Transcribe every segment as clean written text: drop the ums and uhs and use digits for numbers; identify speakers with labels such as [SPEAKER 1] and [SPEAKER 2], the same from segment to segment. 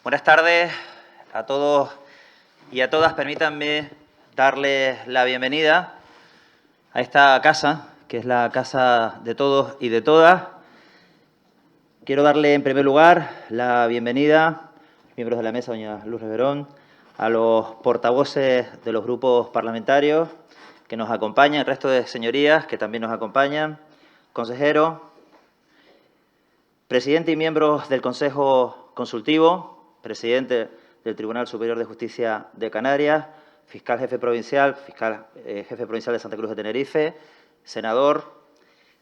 [SPEAKER 1] Buenas tardes a todos y a todas. Permítanme darles la bienvenida a esta casa, que es la casa de todos y de todas. Quiero darle, en primer lugar, la bienvenida, miembros de la mesa, doña Luz Reverón, a los portavoces de los grupos parlamentarios que nos acompañan, el resto de señorías que también nos acompañan, consejero, presidente y miembros del Consejo Consultivo, presidente del Tribunal Superior de Justicia de Canarias, fiscal jefe provincial, jefe provincial de Santa Cruz de Tenerife, senador,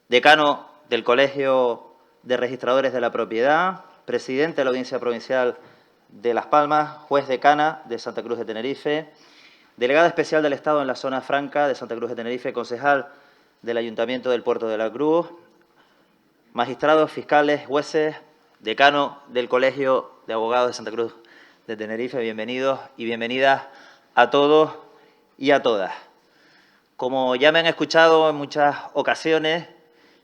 [SPEAKER 1] decano del Colegio de Registradores de la Propiedad, presidente de la Audiencia Provincial de Las Palmas, juez decana de Santa Cruz de Tenerife, delegada especial del Estado en la Zona Franca de Santa Cruz de Tenerife, concejal del Ayuntamiento del Puerto de la Cruz, magistrados, fiscales, jueces, decano del Colegio de Abogados de Santa Cruz de Tenerife, bienvenidos y bienvenidas a todos y a todas. Como ya me han escuchado en muchas ocasiones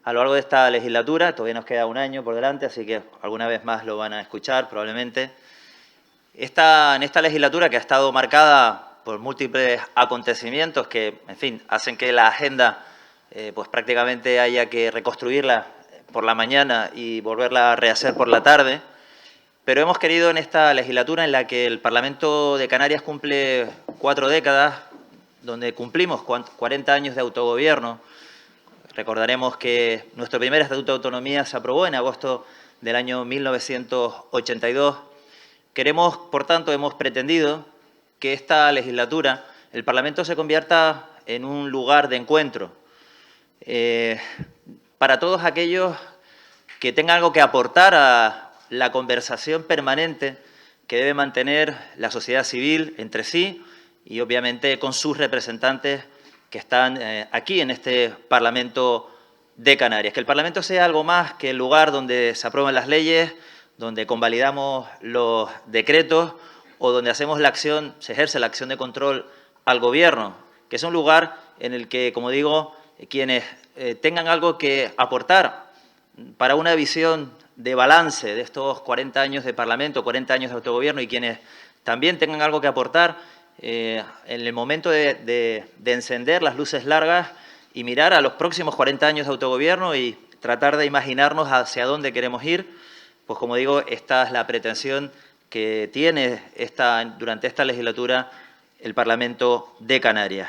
[SPEAKER 1] a lo largo de esta legislatura, todavía nos queda un año por delante, así que alguna vez más lo van a escuchar probablemente. En esta legislatura, que ha estado marcada por múltiples acontecimientos que, en fin, hacen que la agenda pues prácticamente haya que reconstruirla por la mañana y volverla a rehacer por la tarde, pero hemos querido en esta legislatura en la que el Parlamento de Canarias cumple 4 décadas, donde cumplimos 40 años de autogobierno. Recordaremos que nuestro primer Estatuto de Autonomía se aprobó en agosto del año 1982. Queremos, por tanto, hemos pretendido que esta legislatura, el Parlamento se convierta en un lugar de encuentro para todos aquellos que tengan algo que aportar a la conversación permanente que debe mantener la sociedad civil entre sí y, obviamente, con sus representantes que están aquí en este Parlamento de Canarias. Que el Parlamento sea algo más que el lugar donde se aprueban las leyes, donde convalidamos los decretos o donde hacemos se ejerce la acción de control al Gobierno, que es un lugar en el que, como digo, quienes tengan algo que aportar para una visión de balance de estos 40 años de Parlamento, 40 años de autogobierno y quienes también tengan algo que aportar en el momento de encender las luces largas y mirar a los próximos 40 años de autogobierno y tratar de imaginarnos hacia dónde queremos ir, pues como digo, esta es la pretensión que tiene durante esta legislatura el Parlamento de Canarias.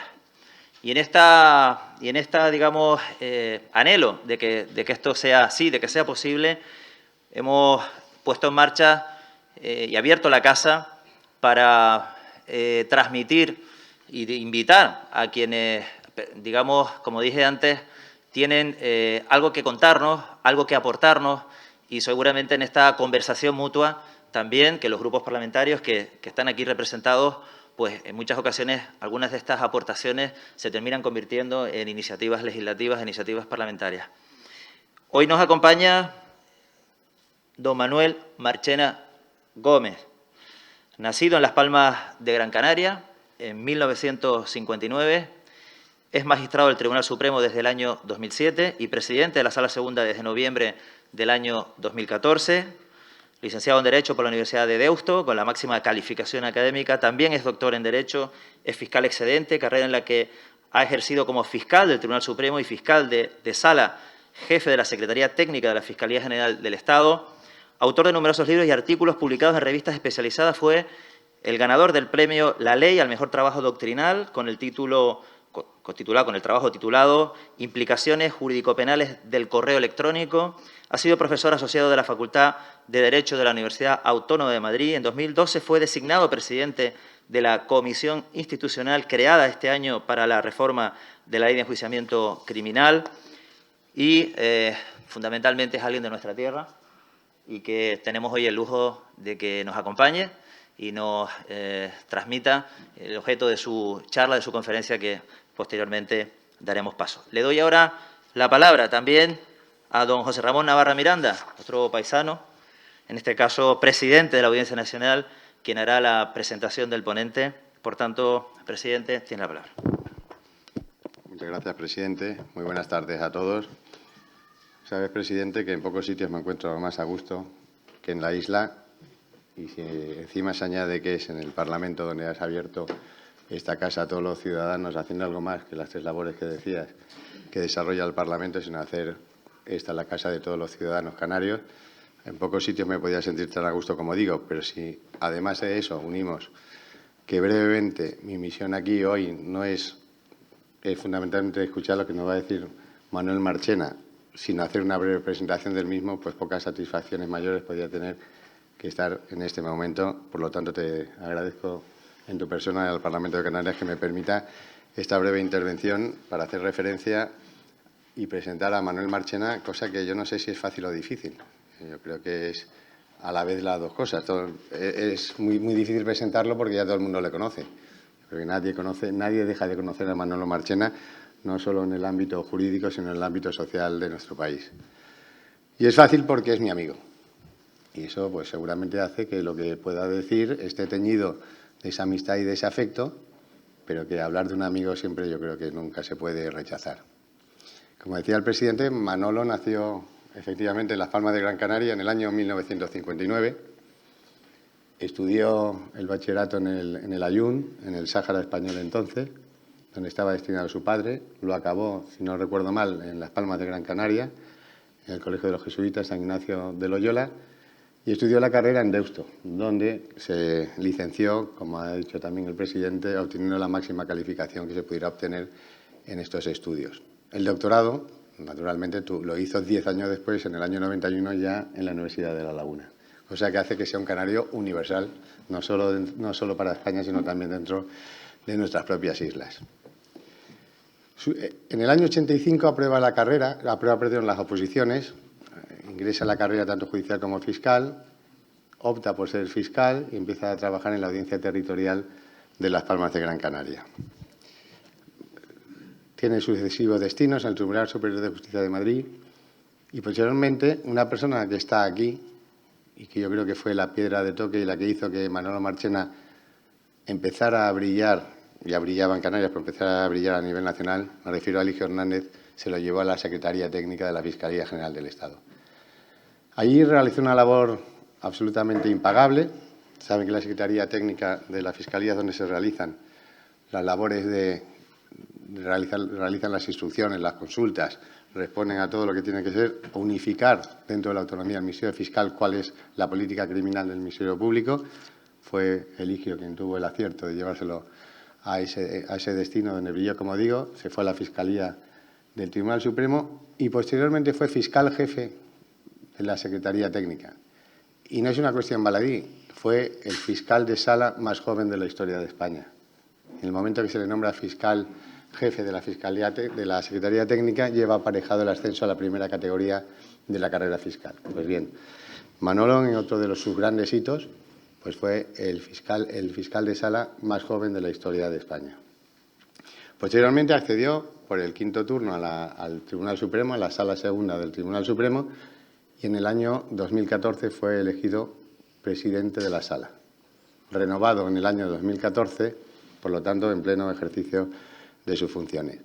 [SPEAKER 1] Y en esta digamos, anhelo de que esto sea así, de que sea posible, hemos puesto en marcha y abierto la casa para transmitir y invitar a quienes, digamos, como dije antes, tienen algo que contarnos, algo que aportarnos y seguramente en esta conversación mutua también que los grupos parlamentarios que están aquí representados, pues en muchas ocasiones algunas de estas aportaciones se terminan convirtiendo en iniciativas legislativas, iniciativas parlamentarias. Hoy nos acompaña don Manuel Marchena Gómez, nacido en Las Palmas de Gran Canaria en 1959, es magistrado del Tribunal Supremo desde el año 2007 y presidente de la Sala Segunda desde noviembre del año 2014, licenciado en Derecho por la Universidad de Deusto, con la máxima calificación académica, también es doctor en Derecho, es fiscal excedente, carrera en la que ha ejercido como fiscal del Tribunal Supremo y fiscal de Sala, jefe de la Secretaría Técnica de la Fiscalía General del Estado, autor de numerosos libros y artículos publicados en revistas especializadas, fue el ganador del premio La Ley al mejor trabajo doctrinal con el trabajo titulado Implicaciones jurídico-penales del correo electrónico. Ha sido profesor asociado de la Facultad de Derecho de la Universidad Autónoma de Madrid. En 2012 fue designado presidente de la comisión institucional creada este año para la reforma de la Ley de Enjuiciamiento Criminal y fundamentalmente es alguien de nuestra tierra y que tenemos hoy el lujo de que nos acompañe y nos transmita el objeto de su charla, de su conferencia, que posteriormente daremos paso. Le doy ahora la palabra también a don José Ramón Navarra Miranda, otro paisano, en este caso presidente de la Audiencia Nacional, quien hará la presentación del ponente. Por tanto, presidente, tiene la palabra.
[SPEAKER 2] Muchas gracias, presidente. Muy buenas tardes a todos. Sabes, presidente, que en pocos sitios me encuentro más a gusto que en la isla y si encima se añade que es en el Parlamento donde has abierto esta casa a todos los ciudadanos, haciendo algo más que las 3 labores que decías que desarrolla el Parlamento, sino hacer esta la casa de todos los ciudadanos canarios. En pocos sitios me podía sentir tan a gusto como digo, pero si además de eso unimos que brevemente mi misión aquí hoy no es fundamentalmente escuchar lo que nos va a decir Manuel Marchena, sino hacer una breve presentación del mismo, pues pocas satisfacciones mayores podría tener que estar en este momento. Por lo tanto, te agradezco en tu persona al Parlamento de Canarias que me permita esta breve intervención para hacer referencia y presentar a Manuel Marchena, cosa que yo no sé si es fácil o difícil. Yo creo que es a la vez las dos cosas. Es muy difícil presentarlo porque ya todo el mundo le conoce. Porque nadie deja de conocer a Manolo Marchena, no solo en el ámbito jurídico, sino en el ámbito social de nuestro país. Y es fácil porque es mi amigo. Y eso pues seguramente hace que lo que pueda decir esté teñido de esa amistad y de ese afecto, pero que hablar de un amigo siempre yo creo que nunca se puede rechazar. Como decía el presidente, Manolo nació efectivamente en Las Palmas de Gran Canaria en el año 1959. Estudió el bachillerato en el Ayun, en el Sáhara español entonces, donde estaba destinado su padre. Lo acabó, si no recuerdo mal, en Las Palmas de Gran Canaria, en el Colegio de los Jesuitas San Ignacio de Loyola, y estudió la carrera en Deusto, donde se licenció, como ha dicho también el presidente, obteniendo la máxima calificación que se pudiera obtener en estos estudios. El doctorado, naturalmente, lo hizo 10 años después, en el año 91, ya en la Universidad de La Laguna. O sea que hace que sea un canario universal, no solo para España, sino también dentro de nuestras propias islas. En el año 85 aprueba las oposiciones, ingresa a la carrera tanto judicial como fiscal, opta por ser fiscal y empieza a trabajar en la Audiencia Territorial de Las Palmas de Gran Canaria. Tiene sucesivos destinos en el Tribunal Superior de Justicia de Madrid y posteriormente una persona que está aquí y que yo creo que fue la piedra de toque y la que hizo que Manolo Marchena empezara a brillar, ya brillaba en Canarias, pero empezara a brillar a nivel nacional, me refiero a Eligio Hernández, se lo llevó a la Secretaría Técnica de la Fiscalía General del Estado. Allí realizó una labor absolutamente impagable. Saben que la Secretaría Técnica de la Fiscalía es donde se realizan las labores realizan las instrucciones, las consultas, responden a todo lo que tiene que ser, unificar dentro de la autonomía del Ministerio Fiscal cuál es la política criminal del Ministerio Público. Fue Eligio quien tuvo el acierto de llevárselo a ese destino donde brilló, como digo. Se fue a la Fiscalía del Tribunal Supremo y posteriormente fue fiscal jefe de la Secretaría Técnica. Y no es una cuestión baladí, fue el fiscal de sala más joven de la historia de España. En el momento que se le nombra fiscal jefe de la Secretaría Técnica, lleva aparejado el ascenso a la primera categoría de la carrera fiscal. Pues bien, Manolo, en otro de sus grandes hitos, pues fue el fiscal de sala más joven de la historia de España. Posteriormente accedió por el quinto turno al Tribunal Supremo, a la Sala Segunda del Tribunal Supremo, y en el año 2014 fue elegido presidente de la Sala. Renovado en el año 2014, por lo tanto, en pleno ejercicio de sus funciones.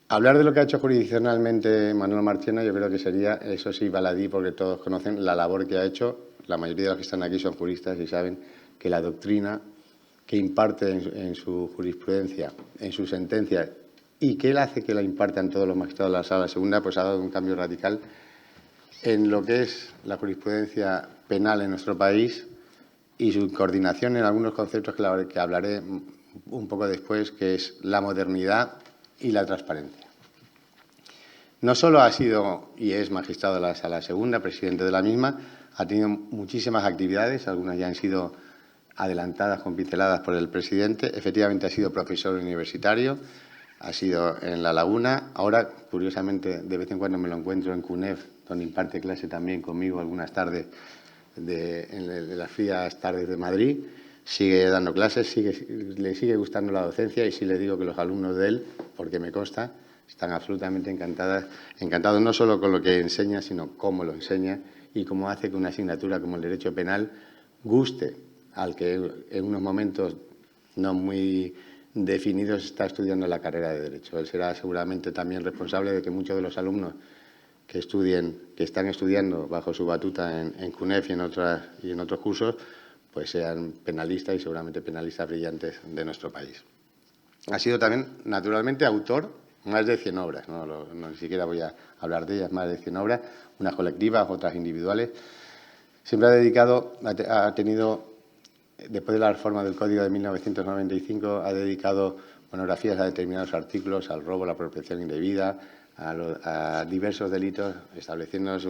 [SPEAKER 2] Hablar de lo que ha hecho jurisdiccionalmente Manolo Marchena yo creo que sería, eso sí, baladí, porque todos conocen la labor que ha hecho. La mayoría de los que están aquí son juristas y saben que la doctrina que imparte en su jurisprudencia, en sus sentencias, y que él hace que la impartan todos los magistrados de la Sala Segunda, pues ha dado un cambio radical en lo que es la jurisprudencia penal en nuestro país y su coordinación en algunos conceptos que hablaré un poco después, que es la modernidad y la transparencia. No solo ha sido y es magistrado de la Sala Segunda, presidente de la misma, ha tenido muchísimas actividades, algunas ya han sido adelantadas con pinceladas por el presidente. Efectivamente ha sido profesor universitario, ha sido en La Laguna. Ahora, curiosamente, de vez en cuando me lo encuentro en CUNEF, donde imparte clase también conmigo algunas tardes de las frías tardes de Madrid. Sigue dando clases, le sigue gustando la docencia y sí le digo que los alumnos de él, porque me consta, están absolutamente encantados no solo con lo que enseña, sino cómo lo enseña y cómo hace que una asignatura como el Derecho Penal guste al que en unos momentos no muy definidos está estudiando la carrera de Derecho. Él será seguramente también responsable de que muchos de los alumnos que están estudiando bajo su batuta en CUNEF y en otros cursos, pues sean penalistas y seguramente penalistas brillantes de nuestro país. Ha sido también, naturalmente, autor más de 100 obras, ni siquiera voy a hablar de ellas, más de 100 obras, unas colectivas, otras individuales. Siempre ha tenido, después de la reforma del Código de 1995, ha dedicado monografías a determinados artículos, al robo, la apropiación indebida, a diversos delitos, estableciéndonos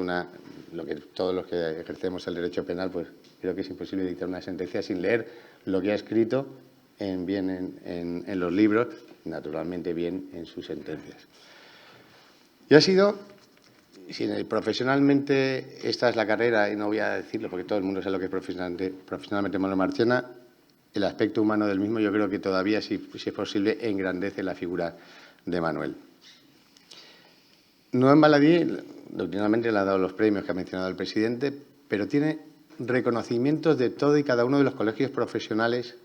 [SPEAKER 2] lo que todos los que ejercemos el derecho penal, pues creo que es imposible dictar una sentencia sin leer lo que ha escrito en los libros, naturalmente bien en sus sentencias. Y ha sido, profesionalmente, esta es la carrera, y no voy a decirlo porque todo el mundo sabe lo que es profesionalmente Manuel Marchena, el aspecto humano del mismo yo creo que todavía, si es posible, engrandece la figura de Manuel. No en baladí, doctrinalmente le ha dado los premios que ha mencionado el presidente, pero tiene reconocimientos de todo y cada uno de los colegios profesionales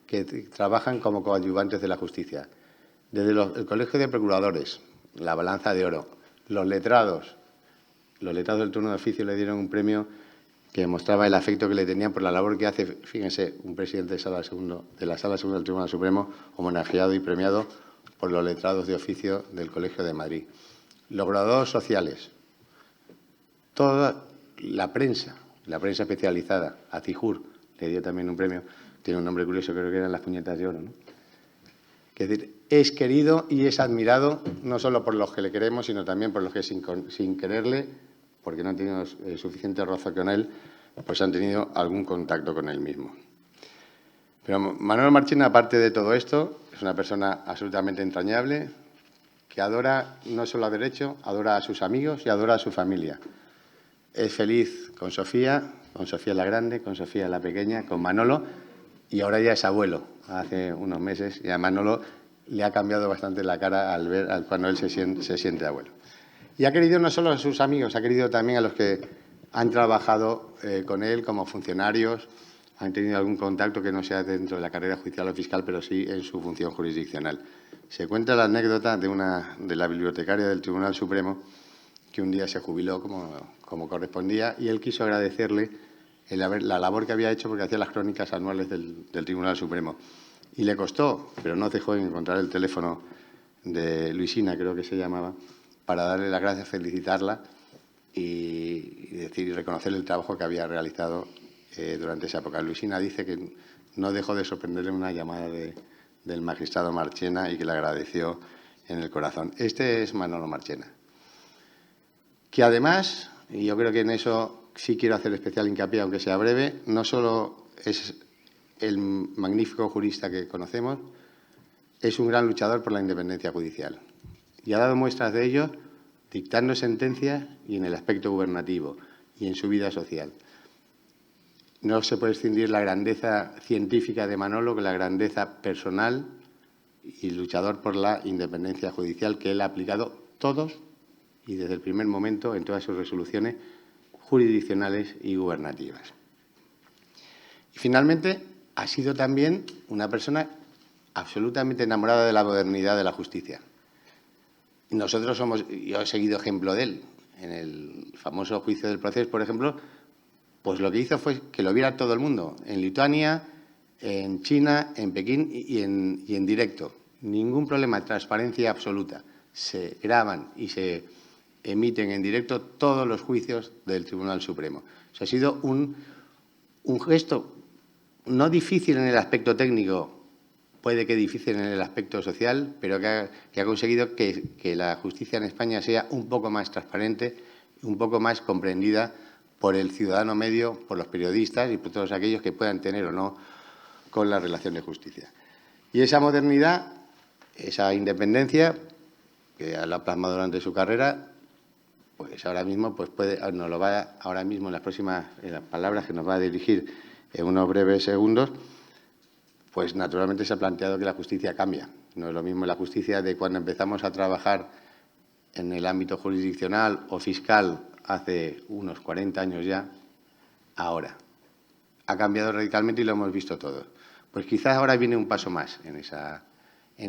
[SPEAKER 2] que trabajan como coadyuvantes de la justicia. Desde el Colegio de Procuradores, la Balanza de Oro, los letrados del turno de oficio le dieron un premio que demostraba el afecto que le tenían por la labor que hace, fíjense, un presidente de la Sala Segunda del Tribunal Supremo, homenajeado y premiado por los letrados de oficio del Colegio de Madrid. Los graduados sociales, toda la prensa especializada, a CIJUR le dio también un premio, tiene un nombre curioso, creo que eran las puñetas de oro, ¿no? Es decir, es querido y es admirado no solo por los que le queremos, sino también por los que sin quererle, porque no han tenido suficiente roce con él, pues han tenido algún contacto con él mismo. Pero Manuel Marchena, aparte de todo esto, es una persona absolutamente entrañable, que adora no solo a derecho, adora a sus amigos y adora a su familia. Es feliz con Sofía la grande, con Sofía la pequeña, con Manolo, y ahora ya es abuelo, hace unos meses, y a Manolo le ha cambiado bastante la cara cuando él se siente abuelo. Y ha querido no solo a sus amigos, ha querido también a los que han trabajado con él como funcionarios, han tenido algún contacto que no sea dentro de la carrera judicial o fiscal, pero sí en su función jurisdiccional. Se cuenta la anécdota de la bibliotecaria del Tribunal Supremo, que un día se jubiló como correspondía, y él quiso agradecerle la labor que había hecho porque hacía las crónicas anuales del Tribunal Supremo. Y le costó, pero no dejó en encontrar el teléfono de Luisina, creo que se llamaba, para darle las gracias, felicitarla y reconocerle el trabajo que había realizado durante esa época. Luisina dice que no dejó de sorprenderle una llamada del magistrado Marchena y que le agradeció en el corazón. Este es Manolo Marchena, que además, y yo creo que en eso sí quiero hacer especial hincapié, aunque sea breve, no solo es el magnífico jurista que conocemos, es un gran luchador por la independencia judicial. Y ha dado muestras de ello dictando sentencias y en el aspecto gubernativo y en su vida social. No se puede escindir la grandeza científica de Manolo con la grandeza personal y luchador por la independencia judicial que él ha aplicado todos y desde el primer momento en todas sus resoluciones jurisdiccionales y gubernativas. Y finalmente, ha sido también una persona absolutamente enamorada de la modernidad de la justicia. Yo he seguido ejemplo de él. En el famoso juicio del proceso, por ejemplo, pues lo que hizo fue que lo viera todo el mundo, en Lituania, en China, en Pekín y en directo. Ningún problema, transparencia absoluta. Se graban y se emiten en directo todos los juicios del Tribunal Supremo. O sea, ha sido un gesto no difícil en el aspecto técnico, puede que difícil en el aspecto social, pero que ha conseguido que la justicia en España sea un poco más transparente, un poco más comprendida por el ciudadano medio, por los periodistas y por todos aquellos que puedan tener o no con la relación de justicia. Y esa modernidad, esa independencia, que la ha plasmado durante su carrera, pues ahora mismo en las palabras que nos va a dirigir en unos breves segundos, pues naturalmente se ha planteado que la justicia cambia. No es lo mismo la justicia de cuando empezamos a trabajar en el ámbito jurisdiccional o fiscal hace unos 40 años ya, ahora. Ha cambiado radicalmente y lo hemos visto todos. Pues quizás ahora viene un paso más en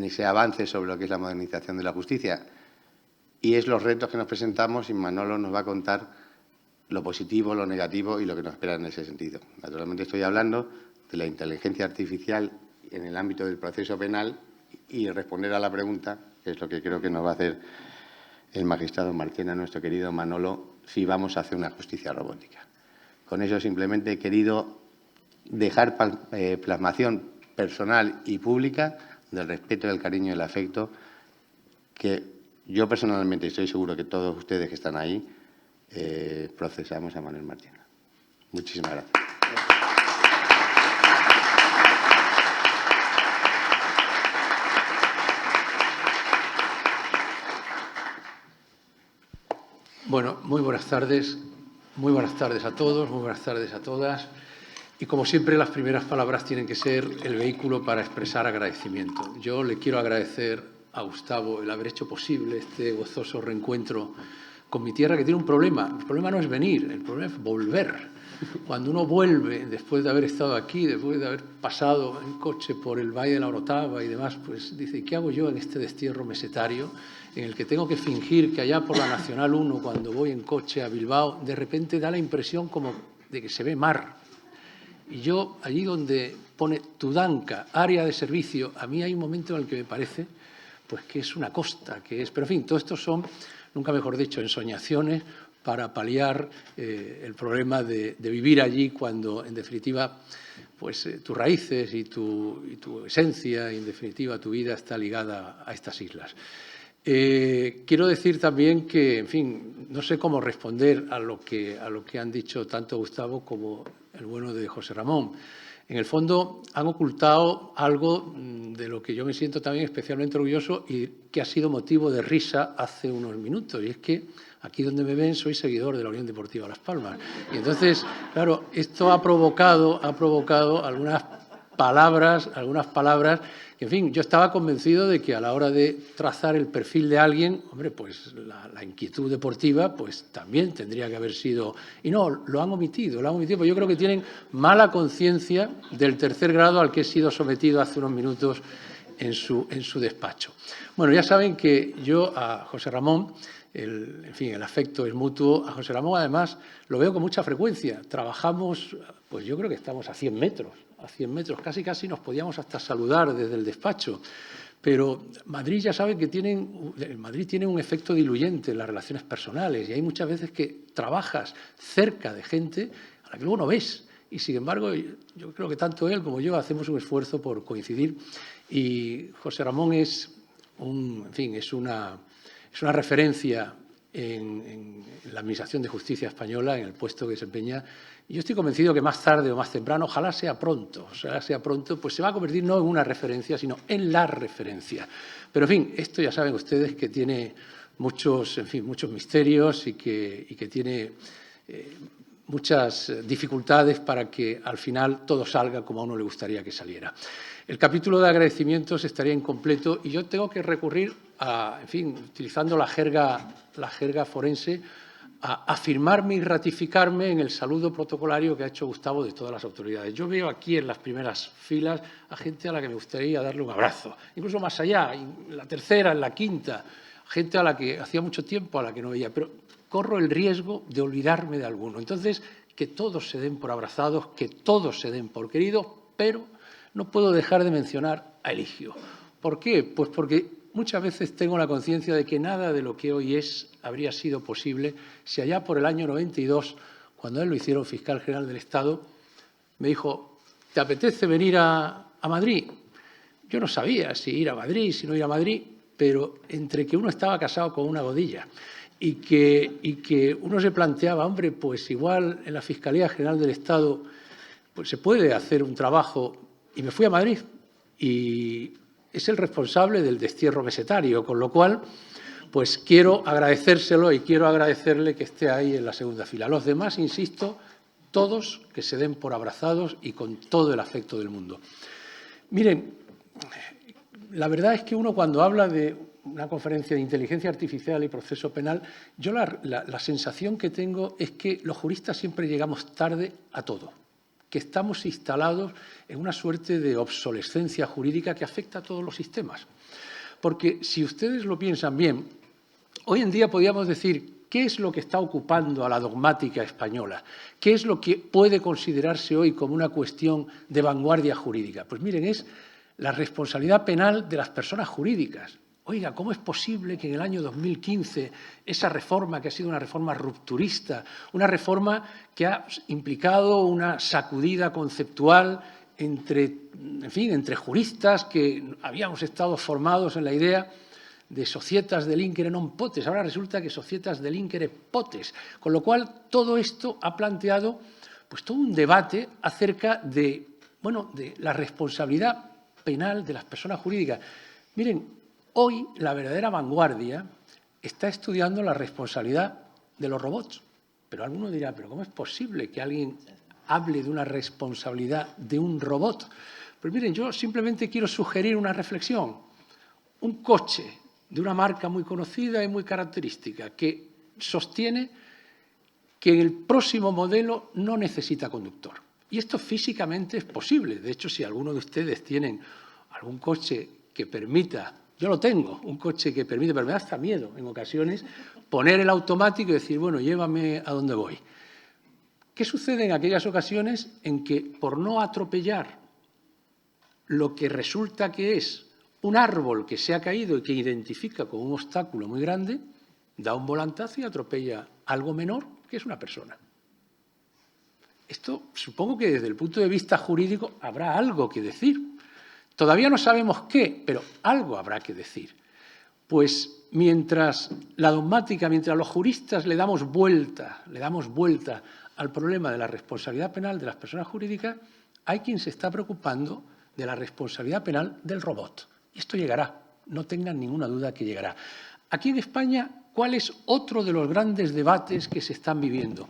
[SPEAKER 2] ese avance sobre lo que es la modernización de la justicia. y es los retos que nos presentamos, y Manolo nos va a contar lo positivo, lo negativo y lo que nos espera en ese sentido. Naturalmente estoy hablando de la inteligencia artificial en el ámbito del proceso penal y responder a la pregunta, que es lo que creo que nos va a hacer el magistrado Marchena, nuestro querido Manolo, si vamos a hacer una justicia robótica. Con eso simplemente he querido dejar plasmación personal y pública del respeto, del cariño y el afecto que yo personalmente, estoy seguro que todos ustedes que están ahí, procesamos a Manuel Marchena. Muchísimas gracias.
[SPEAKER 3] Bueno, muy buenas tardes a todos, muy buenas tardes a todas. Y como siempre, las primeras palabras tienen que ser el vehículo para expresar agradecimiento. Yo le quiero agradecer a Gustavo el haber hecho posible este gozoso reencuentro con mi tierra, que tiene un problema. El problema no es venir, el problema es volver. Cuando uno vuelve, después de haber estado aquí, después de haber pasado en coche por el Valle de la Orotava y demás, pues dice, ¿qué hago yo en este destierro mesetario en el que tengo que fingir que allá por la Nacional 1, cuando voy en coche a Bilbao, de repente da la impresión como de que se ve mar? Y yo, allí donde pone Tudanca, área de servicio, a mí hay un momento en el que me parece pues que es una costa, que es... Pero, en fin, todo esto son, nunca mejor dicho, ensoñaciones para paliar el problema de vivir allí cuando, en definitiva, pues tus raíces y tu esencia, y en definitiva tu vida está ligada a estas islas. Quiero decir también que, en fin, no sé cómo responder a lo que han dicho tanto Gustavo como el bueno de José Ramón. En el fondo, han ocultado algo de lo que yo me siento también especialmente orgulloso y que ha sido motivo de risa hace unos minutos. Y es que aquí donde me ven soy seguidor de la Unión Deportiva Las Palmas. Y entonces, claro, esto ha provocado algunas palabras que, en fin, yo estaba convencido de que a la hora de trazar el perfil de alguien, hombre, pues la inquietud deportiva pues también tendría que haber sido... Y no, lo han omitido, porque yo creo que tienen mala conciencia del tercer grado al que he sido sometido hace unos minutos en su despacho. Bueno, ya saben que yo a José Ramón, en fin, el afecto es mutuo. A José Ramón, además, lo veo con mucha frecuencia. Trabajamos, pues yo creo que estamos a 100 metros, casi nos podíamos hasta saludar desde el despacho. Pero Madrid ya saben que Madrid tiene un efecto diluyente en las relaciones personales y hay muchas veces que trabajas cerca de gente a la que luego no ves. Y, sin embargo, yo creo que tanto él como yo hacemos un esfuerzo por coincidir. Y José Ramón es una referencia en la Administración de Justicia española, en el puesto que desempeña. Y yo estoy convencido que más tarde o más temprano, ojalá sea pronto, pues se va a convertir no en una referencia, sino en la referencia. Pero, en fin, esto ya saben ustedes que tiene muchos misterios y que tiene muchas dificultades para que al final todo salga como a uno le gustaría que saliera. El capítulo de agradecimientos estaría incompleto y yo tengo que recurrir a, en fin, utilizando la jerga forense, a afirmarme y ratificarme en el saludo protocolario que ha hecho Gustavo de todas las autoridades. Yo veo aquí en las primeras filas a gente a la que me gustaría darle un abrazo, incluso más allá, en la tercera, en la quinta, gente a la que hacía mucho tiempo a la que no veía, pero corro el riesgo de olvidarme de alguno. Entonces, que todos se den por abrazados, que todos se den por queridos, pero no puedo dejar de mencionar a Eligio. ¿Por qué? Pues porque muchas veces tengo la conciencia de que nada de lo que hoy es habría sido posible si allá por el año 92, cuando él lo hicieron fiscal general del Estado, me dijo, ¿te apetece venir a Madrid? Yo no sabía si ir a Madrid, si no ir a Madrid, pero entre que uno estaba casado con una godilla y que uno se planteaba, hombre, pues igual en la Fiscalía General del Estado pues se puede hacer un trabajo, y me fui a Madrid y es el responsable del destierro mesetario, con lo cual pues quiero agradecérselo y quiero agradecerle que esté ahí en la segunda fila. Los demás, insisto, todos que se den por abrazados y con todo el afecto del mundo. Miren, la verdad es que uno cuando habla de una conferencia de inteligencia artificial y proceso penal, yo la sensación que tengo es que los juristas siempre llegamos tarde a todo, que estamos instalados en una suerte de obsolescencia jurídica que afecta a todos los sistemas. Porque si ustedes lo piensan bien, hoy en día podríamos decir qué es lo que está ocupando a la dogmática española, qué es lo que puede considerarse hoy como una cuestión de vanguardia jurídica. Pues miren, es la responsabilidad penal de las personas jurídicas. Oiga, ¿cómo es posible que en el año 2015 esa reforma, que ha sido una reforma rupturista, una reforma que ha implicado una sacudida conceptual entre juristas que habíamos estado formados en la idea de societas delinquere non potes, ahora resulta que societas delinquere potes, con lo cual todo esto ha planteado pues todo un debate acerca de la responsabilidad penal de las personas jurídicas. Miren, hoy la verdadera vanguardia está estudiando la responsabilidad de los robots. Pero alguno dirá, ¿pero cómo es posible que alguien hable de una responsabilidad de un robot? Pues miren, yo simplemente quiero sugerir una reflexión. Un coche de una marca muy conocida y muy característica que sostiene que en el próximo modelo no necesita conductor. Y esto físicamente es posible. De hecho, si alguno de ustedes tienen algún coche que permita, yo lo tengo, un coche que permite, pero me da hasta miedo en ocasiones, poner el automático y decir, bueno, llévame a donde voy. ¿Qué sucede en aquellas ocasiones en que por no atropellar lo que resulta que es un árbol que se ha caído y que identifica como un obstáculo muy grande, da un volantazo y atropella algo menor, que es una persona? Esto supongo que desde el punto de vista jurídico habrá algo que decir. Todavía no sabemos qué, pero algo habrá que decir. Pues mientras la dogmática, mientras los juristas le damos vuelta al problema de la responsabilidad penal de las personas jurídicas, hay quien se está preocupando de la responsabilidad penal del robot. Y esto llegará, no tengan ninguna duda que llegará. Aquí en España, ¿cuál es otro de los grandes debates que se están viviendo?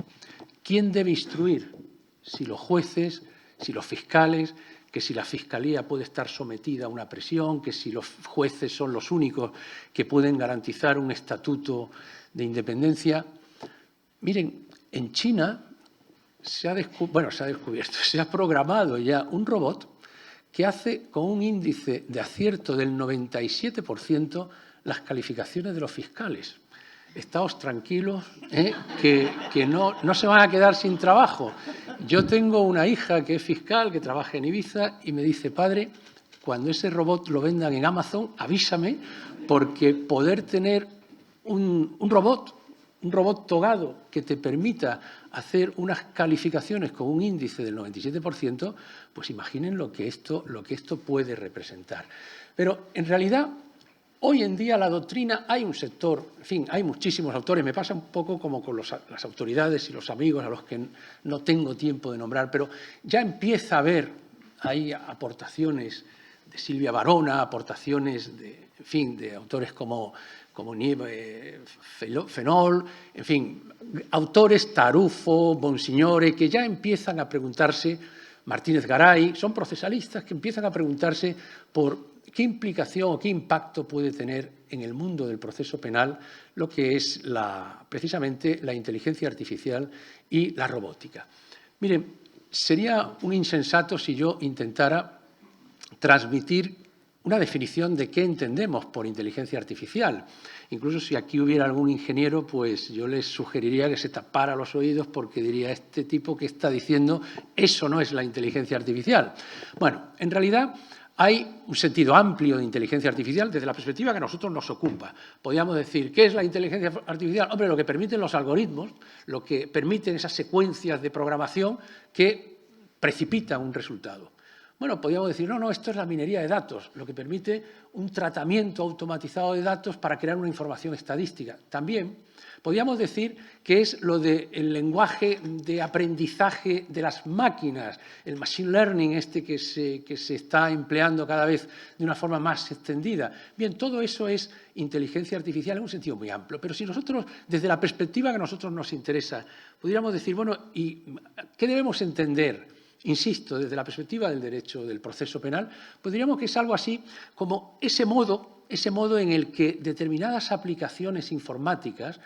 [SPEAKER 3] ¿Quién debe instruir? Si los jueces, si los fiscales, que si la Fiscalía puede estar sometida a una presión, que si los jueces son los únicos que pueden garantizar un estatuto de independencia. Miren, en China se ha programado ya un robot que hace con un índice de acierto del 97% las calificaciones de los fiscales. Estáos tranquilos, que no se van a quedar sin trabajo. Yo tengo una hija que es fiscal, que trabaja en Ibiza, y me dice, padre, cuando ese robot lo vendan en Amazon, avísame, porque poder tener un robot togado que te permita hacer unas calificaciones con un índice del 97%, pues imaginen lo que esto puede representar. Pero, en realidad, hoy en día la doctrina, hay un sector, en fin, hay muchísimos autores, me pasa un poco como con las autoridades y los amigos a los que no tengo tiempo de nombrar, pero ya empieza a haber, hay aportaciones de Silvia Barona, aportaciones de autores como Nieve, Fenol, en fin, autores Tarufo, Bonsignore, que ya empiezan a preguntarse, Martínez Garay, son procesalistas que empiezan a preguntarse por qué implicación o qué impacto puede tener en el mundo del proceso penal lo que es precisamente la inteligencia artificial y la robótica. Miren, sería un insensato si yo intentara transmitir una definición de qué entendemos por inteligencia artificial. Incluso si aquí hubiera algún ingeniero, pues yo les sugeriría que se tapara los oídos porque diría, este tipo que está diciendo, eso no es la inteligencia artificial. Bueno, en realidad hay un sentido amplio de inteligencia artificial desde la perspectiva que a nosotros nos ocupa. Podríamos decir, ¿qué es la inteligencia artificial? Hombre, lo que permiten los algoritmos, lo que permiten esas secuencias de programación que precipitan un resultado. Bueno, podríamos decir, no, esto es la minería de datos, lo que permite un tratamiento automatizado de datos para crear una información estadística. También podríamos decir que es lo del lenguaje de aprendizaje de las máquinas, el machine learning que se está empleando cada vez de una forma más extendida. Bien, todo eso es inteligencia artificial en un sentido muy amplio. Pero si nosotros, desde la perspectiva que a nosotros nos interesa, pudiéramos decir, bueno, ¿y qué debemos entender? Insisto, desde la perspectiva del derecho del proceso penal, pues diríamos que es algo así como ese modo en el que determinadas aplicaciones informáticas,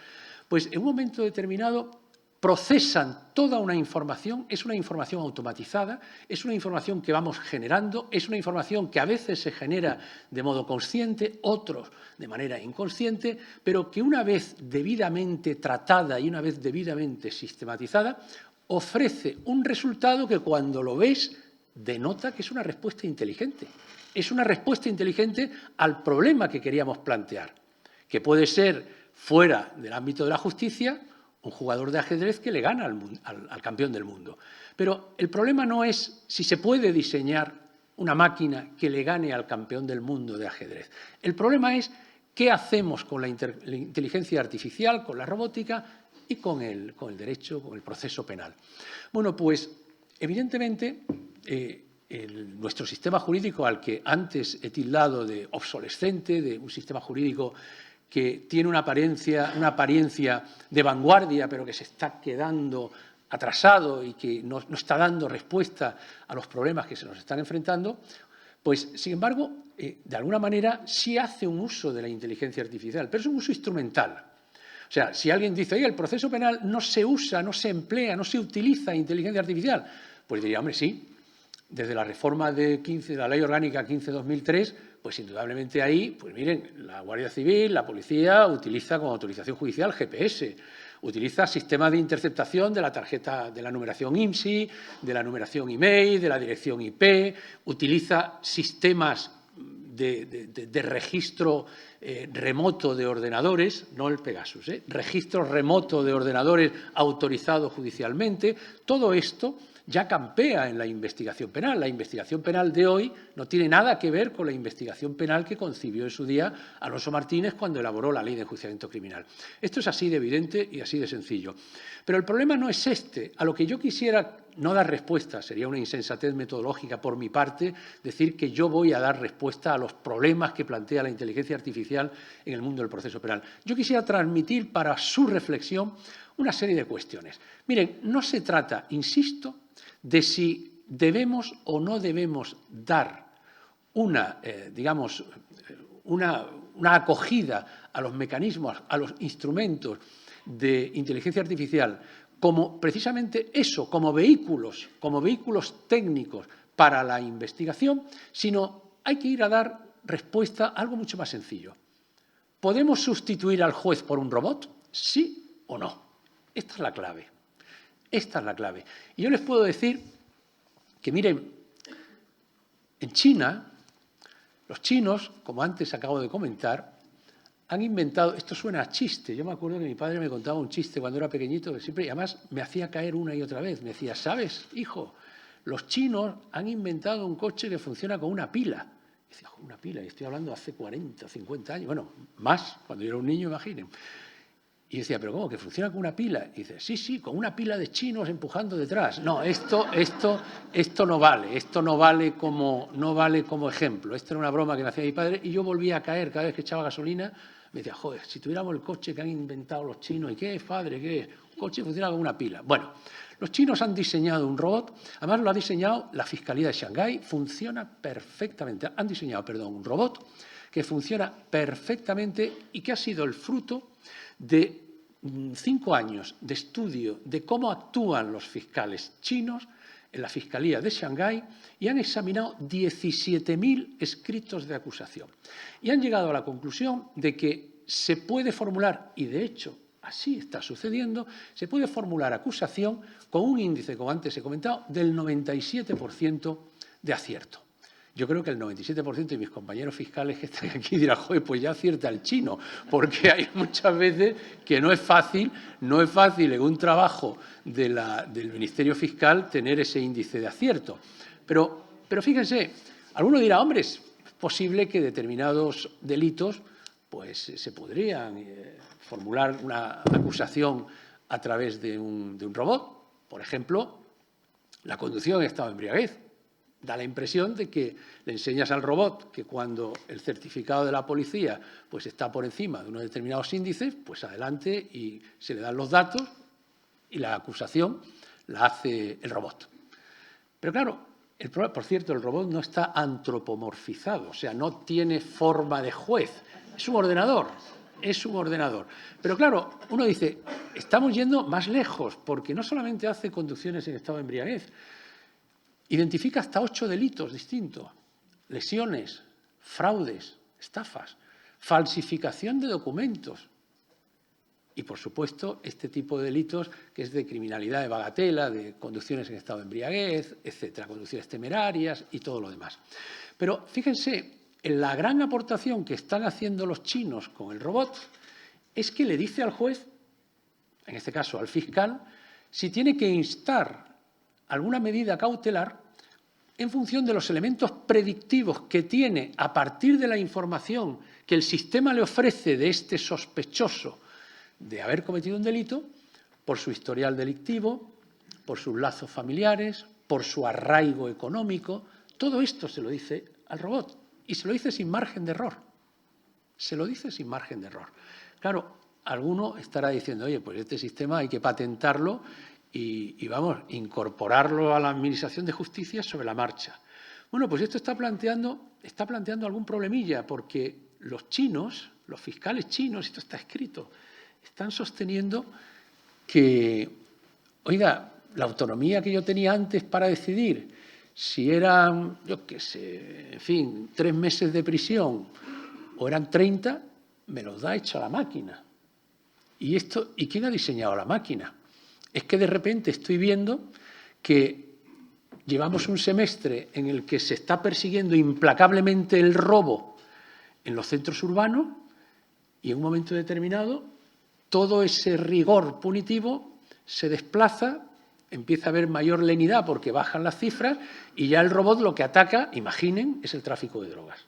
[SPEAKER 3] pues en un momento determinado procesan toda una información, es una información automatizada, es una información que vamos generando, es una información que a veces se genera de modo consciente, otros de manera inconsciente, pero que una vez debidamente tratada y una vez debidamente sistematizada, ofrece un resultado que cuando lo ves denota que es una respuesta inteligente. Es una respuesta inteligente al problema que queríamos plantear, que puede ser fuera del ámbito de la justicia, un jugador de ajedrez que le gana al campeón del mundo. Pero el problema no es si se puede diseñar una máquina que le gane al campeón del mundo de ajedrez. El problema es qué hacemos con la inteligencia artificial, con la robótica y con el derecho, con el proceso penal. Bueno, pues evidentemente nuestro sistema jurídico, al que antes he tildado de obsolescente, de un sistema jurídico que tiene una apariencia de vanguardia, pero que se está quedando atrasado y que no está dando respuesta a los problemas que se nos están enfrentando, pues, sin embargo, de alguna manera sí hace un uso de la inteligencia artificial, pero es un uso instrumental. O sea, si alguien dice, oye, el proceso penal no se usa, no se emplea, no se utiliza inteligencia artificial, pues diría, hombre, sí. Desde la reforma de la Ley Orgánica 15/2003, pues indudablemente ahí, pues miren, la Guardia Civil, la Policía utiliza como autorización judicial GPS, utiliza sistemas de interceptación de la tarjeta, de la numeración IMSI, de la numeración email, de la dirección IP, utiliza sistemas de registro remoto de ordenadores, no el Pegasus, registro remoto de ordenadores autorizados judicialmente. Todo esto ya campea en la investigación penal. La investigación penal de hoy no tiene nada que ver con la investigación penal que concibió en su día Alonso Martínez cuando elaboró la Ley de Enjuiciamiento Criminal. Esto es así de evidente y así de sencillo. Pero el problema no es este. A lo que yo quisiera no dar respuesta, sería una insensatez metodológica por mi parte, decir que yo voy a dar respuesta a los problemas que plantea la inteligencia artificial en el mundo del proceso penal. Yo quisiera transmitir para su reflexión una serie de cuestiones. Miren, no se trata, insisto, de si debemos o no debemos dar una acogida a los mecanismos, a los instrumentos de inteligencia artificial como precisamente eso, como vehículos técnicos para la investigación, sino hay que ir a dar respuesta a algo mucho más sencillo. ¿Podemos sustituir al juez por un robot? ¿Sí o no? Esta es la clave. Esta es la clave. Y yo les puedo decir que, miren, en China, los chinos, como antes acabo de comentar, han inventado, esto suena a chiste, yo me acuerdo que mi padre me contaba un chiste cuando era pequeñito, que siempre, y además me hacía caer una y otra vez, me decía, ¿sabes, hijo? Los chinos han inventado un coche que funciona con una pila. Y decía, una pila, y estoy hablando hace 40, 50 años, bueno, más, cuando yo era un niño, imaginen. Y decía, ¿pero cómo? ¿Que funciona con una pila? Y dice, sí, con una pila de chinos empujando detrás. No, esto no vale como ejemplo. Esto era una broma que me hacía mi padre y yo volvía a caer cada vez que echaba gasolina. Me decía, joder, si tuviéramos el coche que han inventado los chinos, ¿y qué es, padre? ¿Qué es? Un coche funciona con una pila. Bueno, los chinos han diseñado un robot, además lo ha diseñado la Fiscalía de Shanghái, funciona perfectamente. Han diseñado, un robot que funciona perfectamente y que ha sido el fruto de 5 años de estudio de cómo actúan los fiscales chinos en la Fiscalía de Shanghái y han examinado 17.000 escritos de acusación. Y han llegado a la conclusión de que se puede formular, y de hecho así está sucediendo, se puede formular acusación con un índice, como antes he comentado, del 97% de acierto. Yo creo que el 97% de mis compañeros fiscales que están aquí dirán, joder, pues ya acierta el chino, porque hay muchas veces que no es fácil en un trabajo del Ministerio Fiscal tener ese índice de acierto. Pero fíjense, alguno dirá, hombre, es posible que determinados delitos pues se podrían formular una acusación a través de un robot. Por ejemplo, la conducción en estado de embriaguez. Da la impresión de que le enseñas al robot que cuando el certificado de la policía pues está por encima de unos determinados índices, pues adelante y se le dan los datos y la acusación la hace el robot. Pero claro, por cierto, el robot no está antropomorfizado, o sea, no tiene forma de juez, es un ordenador. es un ordenador. Pero claro, uno dice, estamos yendo más lejos, porque no solamente hace conducciones en estado de embriaguez, identifica hasta 8 delitos distintos: lesiones, fraudes, estafas, falsificación de documentos y, por supuesto, este tipo de delitos que es de criminalidad de bagatela, de conducciones en estado de embriaguez, etcétera, conducciones temerarias y todo lo demás. Pero fíjense, la gran aportación que están haciendo los chinos con el robot es que le dice al juez, en este caso al fiscal, si tiene que instar alguna medida cautelar en función de los elementos predictivos que tiene a partir de la información que el sistema le ofrece de este sospechoso de haber cometido un delito, por su historial delictivo, por sus lazos familiares, por su arraigo económico. Todo esto se lo dice al robot y se lo dice sin margen de error. Se lo dice sin margen de error. Claro, alguno estará diciendo, oye, pues este sistema hay que patentarlo y vamos, incorporarlo a la Administración de Justicia sobre la marcha. Bueno, pues esto está planteando algún problemilla, porque los chinos, los fiscales chinos, esto está escrito, están sosteniendo que, oiga, la autonomía que yo tenía antes para decidir si eran, yo qué sé, en fin, 3 meses de prisión o eran 30, me los da hecha la máquina. ¿Y quién ha diseñado la máquina? Es que de repente estoy viendo que llevamos un semestre en el que se está persiguiendo implacablemente el robo en los centros urbanos y en un momento determinado todo ese rigor punitivo se desplaza, empieza a haber mayor lenidad porque bajan las cifras y ya el robot lo que ataca, imaginen, es el tráfico de drogas.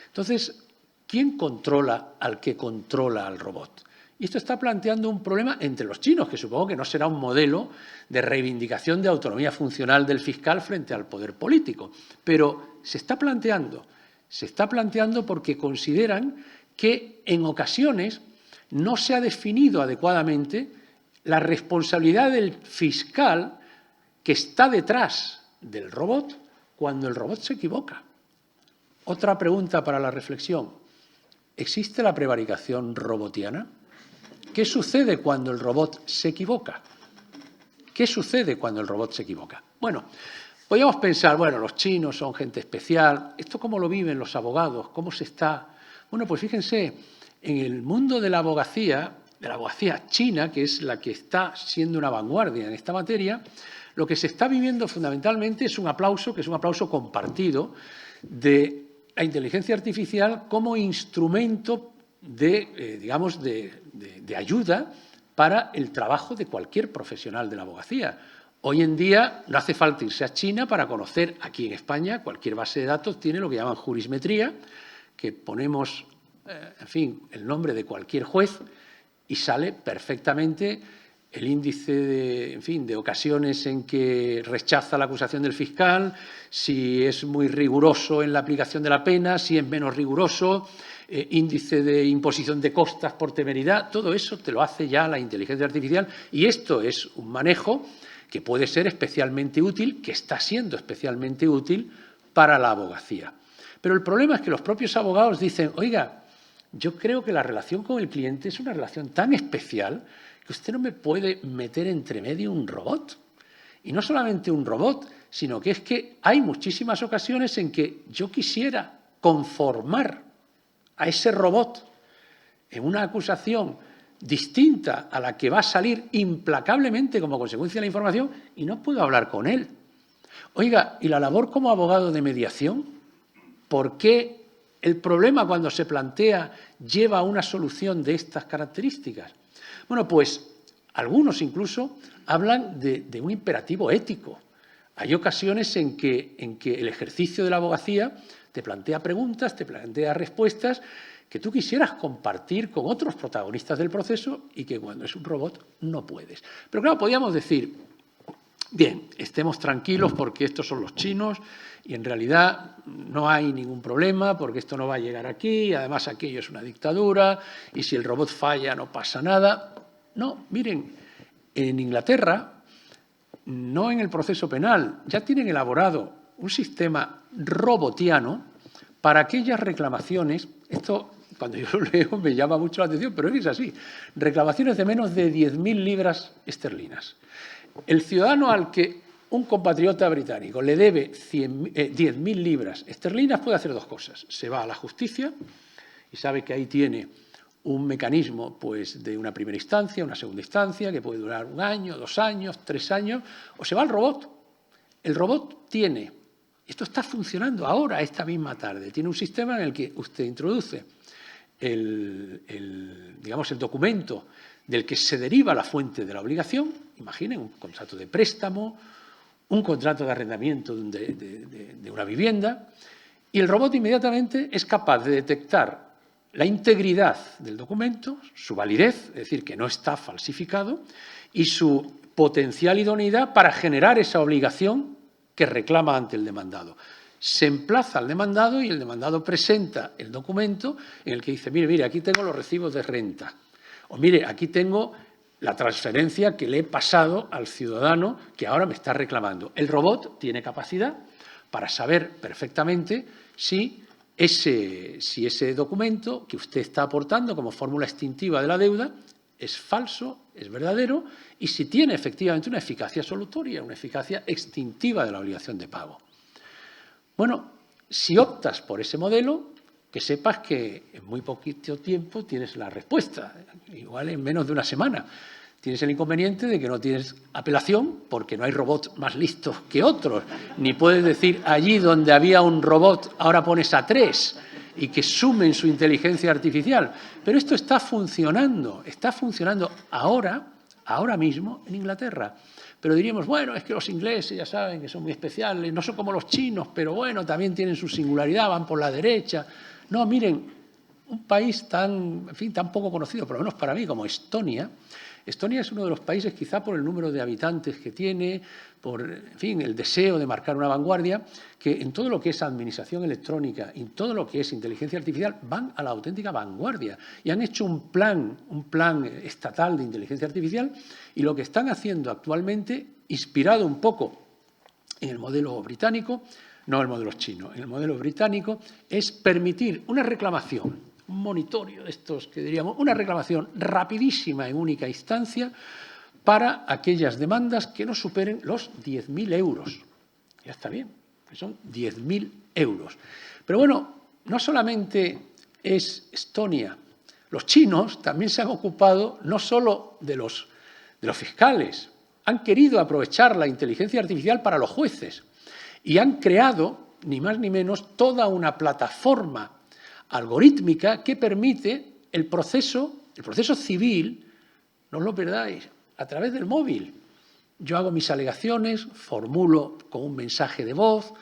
[SPEAKER 3] Entonces, ¿quién controla al que controla al robot? Y esto está planteando un problema entre los chinos, que supongo que no será un modelo de reivindicación de autonomía funcional del fiscal frente al poder político. Pero se está planteando porque consideran que en ocasiones no se ha definido adecuadamente la responsabilidad del fiscal que está detrás del robot cuando el robot se equivoca. Otra pregunta para la reflexión. ¿Existe la prevaricación robotiana? ¿Qué sucede cuando el robot se equivoca? ¿Qué sucede cuando el robot se equivoca? Bueno, podríamos pensar, bueno, los chinos son gente especial. ¿Esto cómo lo viven los abogados? ¿Cómo se está? Bueno, pues fíjense, en el mundo de la abogacía china, que es la que está siendo una vanguardia en esta materia, lo que se está viviendo fundamentalmente es un aplauso, que es un aplauso compartido, de la inteligencia artificial como instrumento de ayuda para el trabajo de cualquier profesional de la abogacía. Hoy en día no hace falta irse a China para conocer, aquí en España, cualquier base de datos tiene lo que llaman jurismetría, que ponemos, en fin, el nombre de cualquier juez y sale perfectamente el índice de ocasiones en que rechaza la acusación del fiscal, si es muy riguroso en la aplicación de la pena, si es menos riguroso, índice de imposición de costas por temeridad, todo eso te lo hace ya la inteligencia artificial y esto es un manejo que puede ser especialmente útil, que está siendo especialmente útil para la abogacía. Pero el problema es que los propios abogados dicen, oiga, yo creo que la relación con el cliente es una relación tan especial que usted no me puede meter entre medio un robot. Y no solamente un robot, sino que es que hay muchísimas ocasiones en que yo quisiera conformar a ese robot en una acusación distinta a la que va a salir implacablemente como consecuencia de la información y no puedo hablar con él. Oiga, ¿y la labor como abogado de mediación? ¿Por qué el problema cuando se plantea lleva a una solución de estas características? Bueno, pues algunos incluso hablan de un imperativo ético. Hay ocasiones en que el ejercicio de la abogacía te plantea preguntas, te plantea respuestas que tú quisieras compartir con otros protagonistas del proceso y que cuando es un robot no puedes. Pero claro, podríamos decir, bien, estemos tranquilos porque estos son los chinos y en realidad no hay ningún problema porque esto no va a llegar aquí, además aquello es una dictadura y si el robot falla no pasa nada. No, miren, en Inglaterra, no en el proceso penal, ya tienen elaborado un sistema robotiano para aquellas reclamaciones, esto cuando yo lo leo me llama mucho la atención, pero es así, reclamaciones de menos de 10.000 libras esterlinas. El ciudadano al que un compatriota británico le debe 10.000 libras esterlinas puede hacer dos cosas. Se va a la justicia y sabe que ahí tiene un mecanismo pues, de una primera instancia, una segunda instancia, que puede durar 1 año, 2 años, 3 años, o se va al robot. El robot tiene, esto está funcionando ahora, esta misma tarde, tiene un sistema en el que usted introduce digamos, el documento del que se deriva la fuente de la obligación, imaginen un contrato de préstamo, un contrato de arrendamiento de una vivienda, y el robot inmediatamente es capaz de detectar la integridad del documento, su validez, es decir, que no está falsificado, y su potencial idoneidad para generar esa obligación que reclama ante el demandado. Se emplaza al demandado y el demandado presenta el documento en el que dice, mire, aquí tengo los recibos de renta, o mire, aquí tengo la transferencia que le he pasado al ciudadano que ahora me está reclamando. El robot tiene capacidad para saber perfectamente si ese documento que usted está aportando como fórmula extintiva de la deuda es falso, es verdadero, y si tiene efectivamente una eficacia solutoria, una eficacia extintiva de la obligación de pago. Bueno, si optas por ese modelo, que sepas que en muy poquito tiempo tienes la respuesta, igual en menos de 1 semana. Tienes el inconveniente de que no tienes apelación porque no hay robots más listos que otros, ni puedes decir allí donde había un robot ahora pones a 3 y que sumen su inteligencia artificial. Pero esto está funcionando ahora mismo en Inglaterra. Pero diríamos, bueno, es que los ingleses ya saben que son muy especiales, no son como los chinos, pero bueno, también tienen su singularidad, van por la derecha. No, miren, un país tan poco conocido, por lo menos para mí, como Estonia. Estonia es uno de los países, quizá por el número de habitantes que tiene, por el deseo de marcar una vanguardia, que en todo lo que es administración electrónica y en todo lo que es inteligencia artificial van a la auténtica vanguardia y han hecho un plan estatal de inteligencia artificial y lo que están haciendo actualmente, inspirado un poco en el modelo británico, no el modelo chino, en el modelo británico, es permitir una reclamación, un monitoreo de estos que diríamos, una reclamación rapidísima en única instancia para aquellas demandas que no superen los 10.000 euros. Ya está bien, que son 10.000 euros. Pero bueno, no solamente es Estonia, los chinos también se han ocupado no solo de los fiscales, han querido aprovechar la inteligencia artificial para los jueces y han creado, ni más ni menos, toda una plataforma algorítmica que permite el proceso civil, no os lo perdáis, a través del móvil. Yo hago mis alegaciones, formulo con un mensaje de voz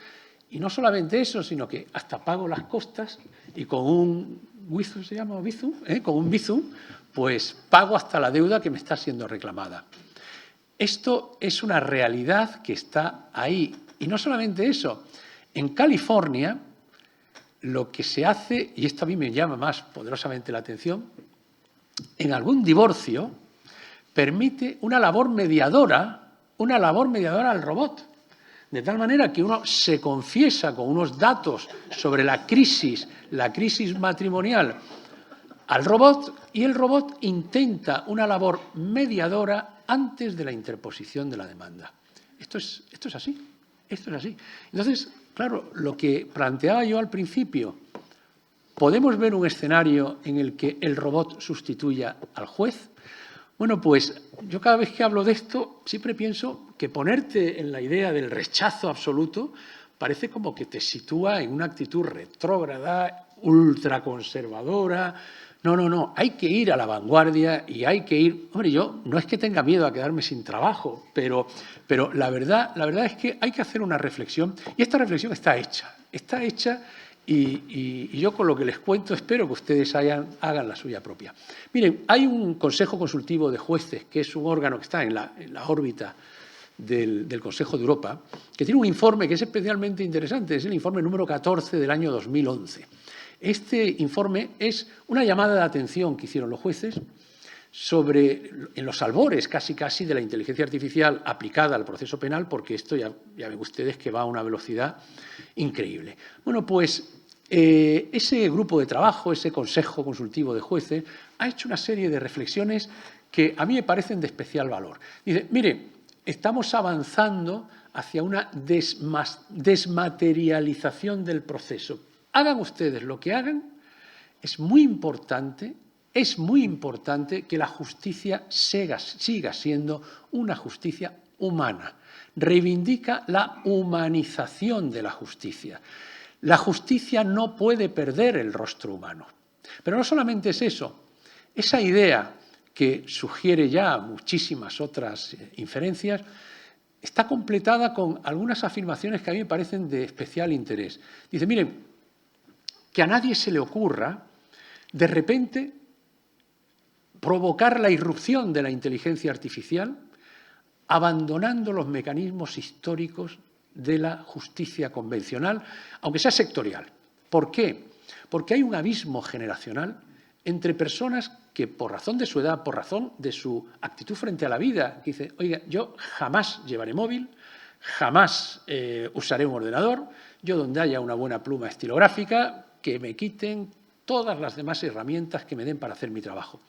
[SPEAKER 3] y no solamente eso, sino que hasta pago las costas y con un Bizum, ¿se llama Bizum? Con un Bizum, pues pago hasta la deuda que me está siendo reclamada. Esto es una realidad que está ahí. Y no solamente eso, en California lo que se hace, y esto a mí me llama más poderosamente la atención, en algún divorcio permite una labor mediadora al robot. De tal manera que uno se confiesa con unos datos sobre la crisis matrimonial al robot y el robot intenta una labor mediadora antes de la interposición de la demanda. Esto es así. Entonces, claro, lo que planteaba yo al principio, ¿podemos ver un escenario en el que el robot sustituya al juez? Bueno, pues yo cada vez que hablo de esto siempre pienso que ponerte en la idea del rechazo absoluto parece como que te sitúa en una actitud retrógrada, ultraconservadora. No, hay que ir a la vanguardia y hay que ir... Hombre, yo no es que tenga miedo a quedarme sin trabajo, pero la verdad es que hay que hacer una reflexión y esta reflexión está hecha y yo con lo que les cuento espero que ustedes hagan la suya propia. Miren, hay un Consejo Consultivo de Jueces, que es un órgano que está en la órbita del Consejo de Europa, que tiene un informe que es especialmente interesante, es el informe número 14 del año 2011. Este informe es una llamada de atención que hicieron los jueces en los albores casi de la inteligencia artificial aplicada al proceso penal, porque esto ya ven ustedes que va a una velocidad increíble. Bueno, pues ese grupo de trabajo, ese Consejo Consultivo de Jueces, ha hecho una serie de reflexiones que a mí me parecen de especial valor. Dice, mire, estamos avanzando hacia una desmaterialización del proceso. Hagan ustedes lo que hagan, es muy importante que la justicia siga siendo una justicia humana. Reivindica la humanización de la justicia. La justicia no puede perder el rostro humano. Pero no solamente es eso. Esa idea que sugiere ya muchísimas otras inferencias está completada con algunas afirmaciones que a mí me parecen de especial interés. Dice, miren, que a nadie se le ocurra de repente provocar la irrupción de la inteligencia artificial abandonando los mecanismos históricos de la justicia convencional, aunque sea sectorial. ¿Por qué? Porque hay un abismo generacional entre personas que, por razón de su edad, por razón de su actitud frente a la vida, que dice, oiga, yo jamás llevaré móvil, jamás usaré un ordenador, yo donde haya una buena pluma estilográfica, que me quiten todas las demás herramientas que me den para hacer mi trabajo.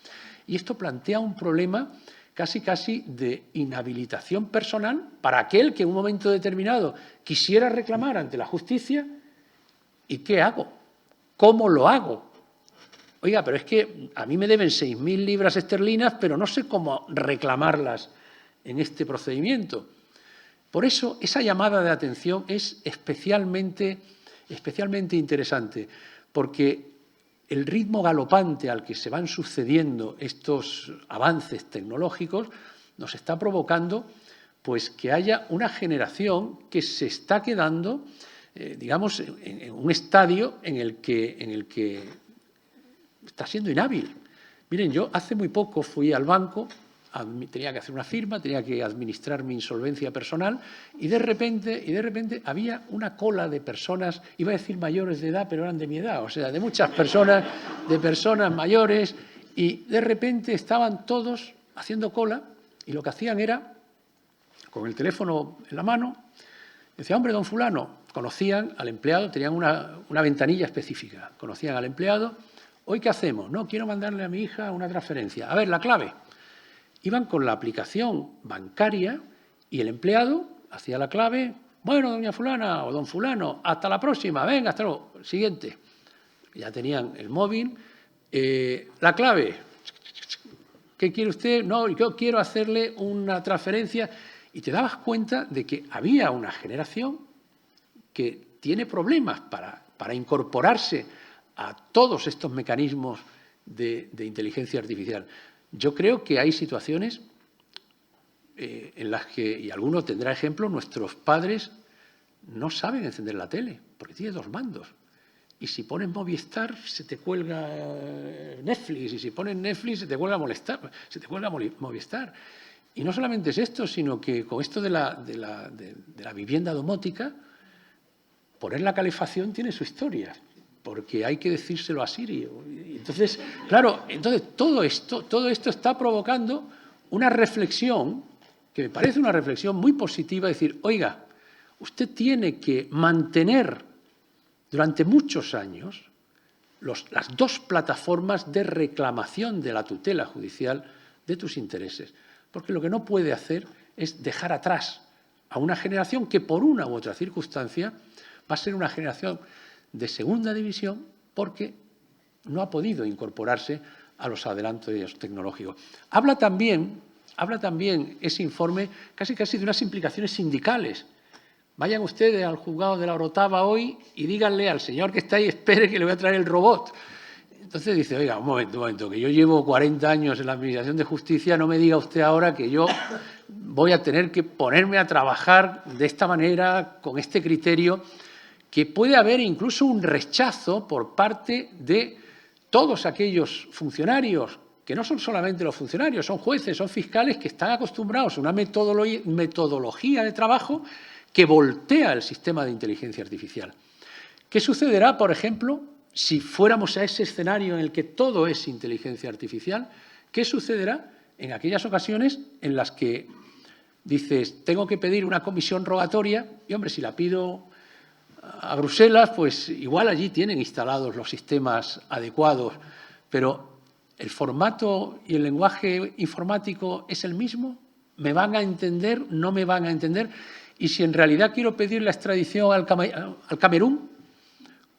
[SPEAKER 3] Y esto plantea un problema casi de inhabilitación personal para aquel que en un momento determinado quisiera reclamar ante la justicia. ¿Y qué hago? ¿Cómo lo hago? Oiga, pero es que a mí me deben 6.000 libras esterlinas, pero no sé cómo reclamarlas en este procedimiento. Por eso, esa llamada de atención es especialmente interesante, porque el ritmo galopante al que se van sucediendo estos avances tecnológicos nos está provocando pues, que haya una generación que se está quedando, digamos, en un estadio en el que está siendo inhábil. Miren, yo hace muy poco fui al banco, tenía que hacer una firma, tenía que administrar mi insolvencia personal y de repente había una cola de personas, iba a decir mayores de edad, pero eran de mi edad, o sea, de muchas personas, de personas mayores, y de repente estaban todos haciendo cola y lo que hacían era, con el teléfono en la mano, decía, hombre, don fulano, conocían al empleado, tenían una ventanilla específica, conocían al empleado, ¿hoy qué hacemos? No, quiero mandarle a mi hija una transferencia. A ver, la clave. Iban con la aplicación bancaria y el empleado hacía la clave, bueno, doña fulana o don fulano, hasta la próxima, venga, hasta luego, siguiente. Ya tenían el móvil, la clave, ¿qué quiere usted? No, yo quiero hacerle una transferencia. Y te dabas cuenta de que había una generación que tiene problemas para incorporarse a todos estos mecanismos de inteligencia artificial. Yo creo que hay situaciones en las que, y alguno tendrá ejemplo, nuestros padres no saben encender la tele, porque tiene 2 mandos. Y si pones Movistar, se te cuelga Netflix, y si pones Netflix, se te cuelga Movistar. Y no solamente es esto, sino que con esto de la vivienda domótica, poner la calefacción tiene su historia, porque hay que decírselo a Siri. Entonces, claro, todo esto está provocando una reflexión, que me parece una reflexión muy positiva, decir, oiga, usted tiene que mantener durante muchos años las 2 plataformas de reclamación de la tutela judicial de tus intereses, porque lo que no puede hacer es dejar atrás a una generación que por una u otra circunstancia va a ser una generación de segunda división porque no ha podido incorporarse a los adelantos tecnológicos. Habla también ese informe casi de unas implicaciones sindicales. Vayan ustedes al juzgado de la Orotava hoy y díganle al señor que está ahí, espere que le voy a traer el robot. Entonces dice, oiga, un momento, que yo llevo 40 años en la Administración de Justicia, no me diga usted ahora que yo voy a tener que ponerme a trabajar de esta manera, con este criterio, que puede haber incluso un rechazo por parte de todos aquellos funcionarios, que no son solamente los funcionarios, son jueces, son fiscales que están acostumbrados a una metodología de trabajo que voltea el sistema de inteligencia artificial. ¿Qué sucederá, por ejemplo, si fuéramos a ese escenario en el que todo es inteligencia artificial? ¿Qué sucederá en aquellas ocasiones en las que dices, tengo que pedir una comisión rogatoria y, hombre, si la pido a Bruselas, pues igual allí tienen instalados los sistemas adecuados, pero ¿el formato y el lenguaje informático es el mismo? ¿Me van a entender? ¿No me van a entender? Y si en realidad quiero pedir la extradición al Camerún,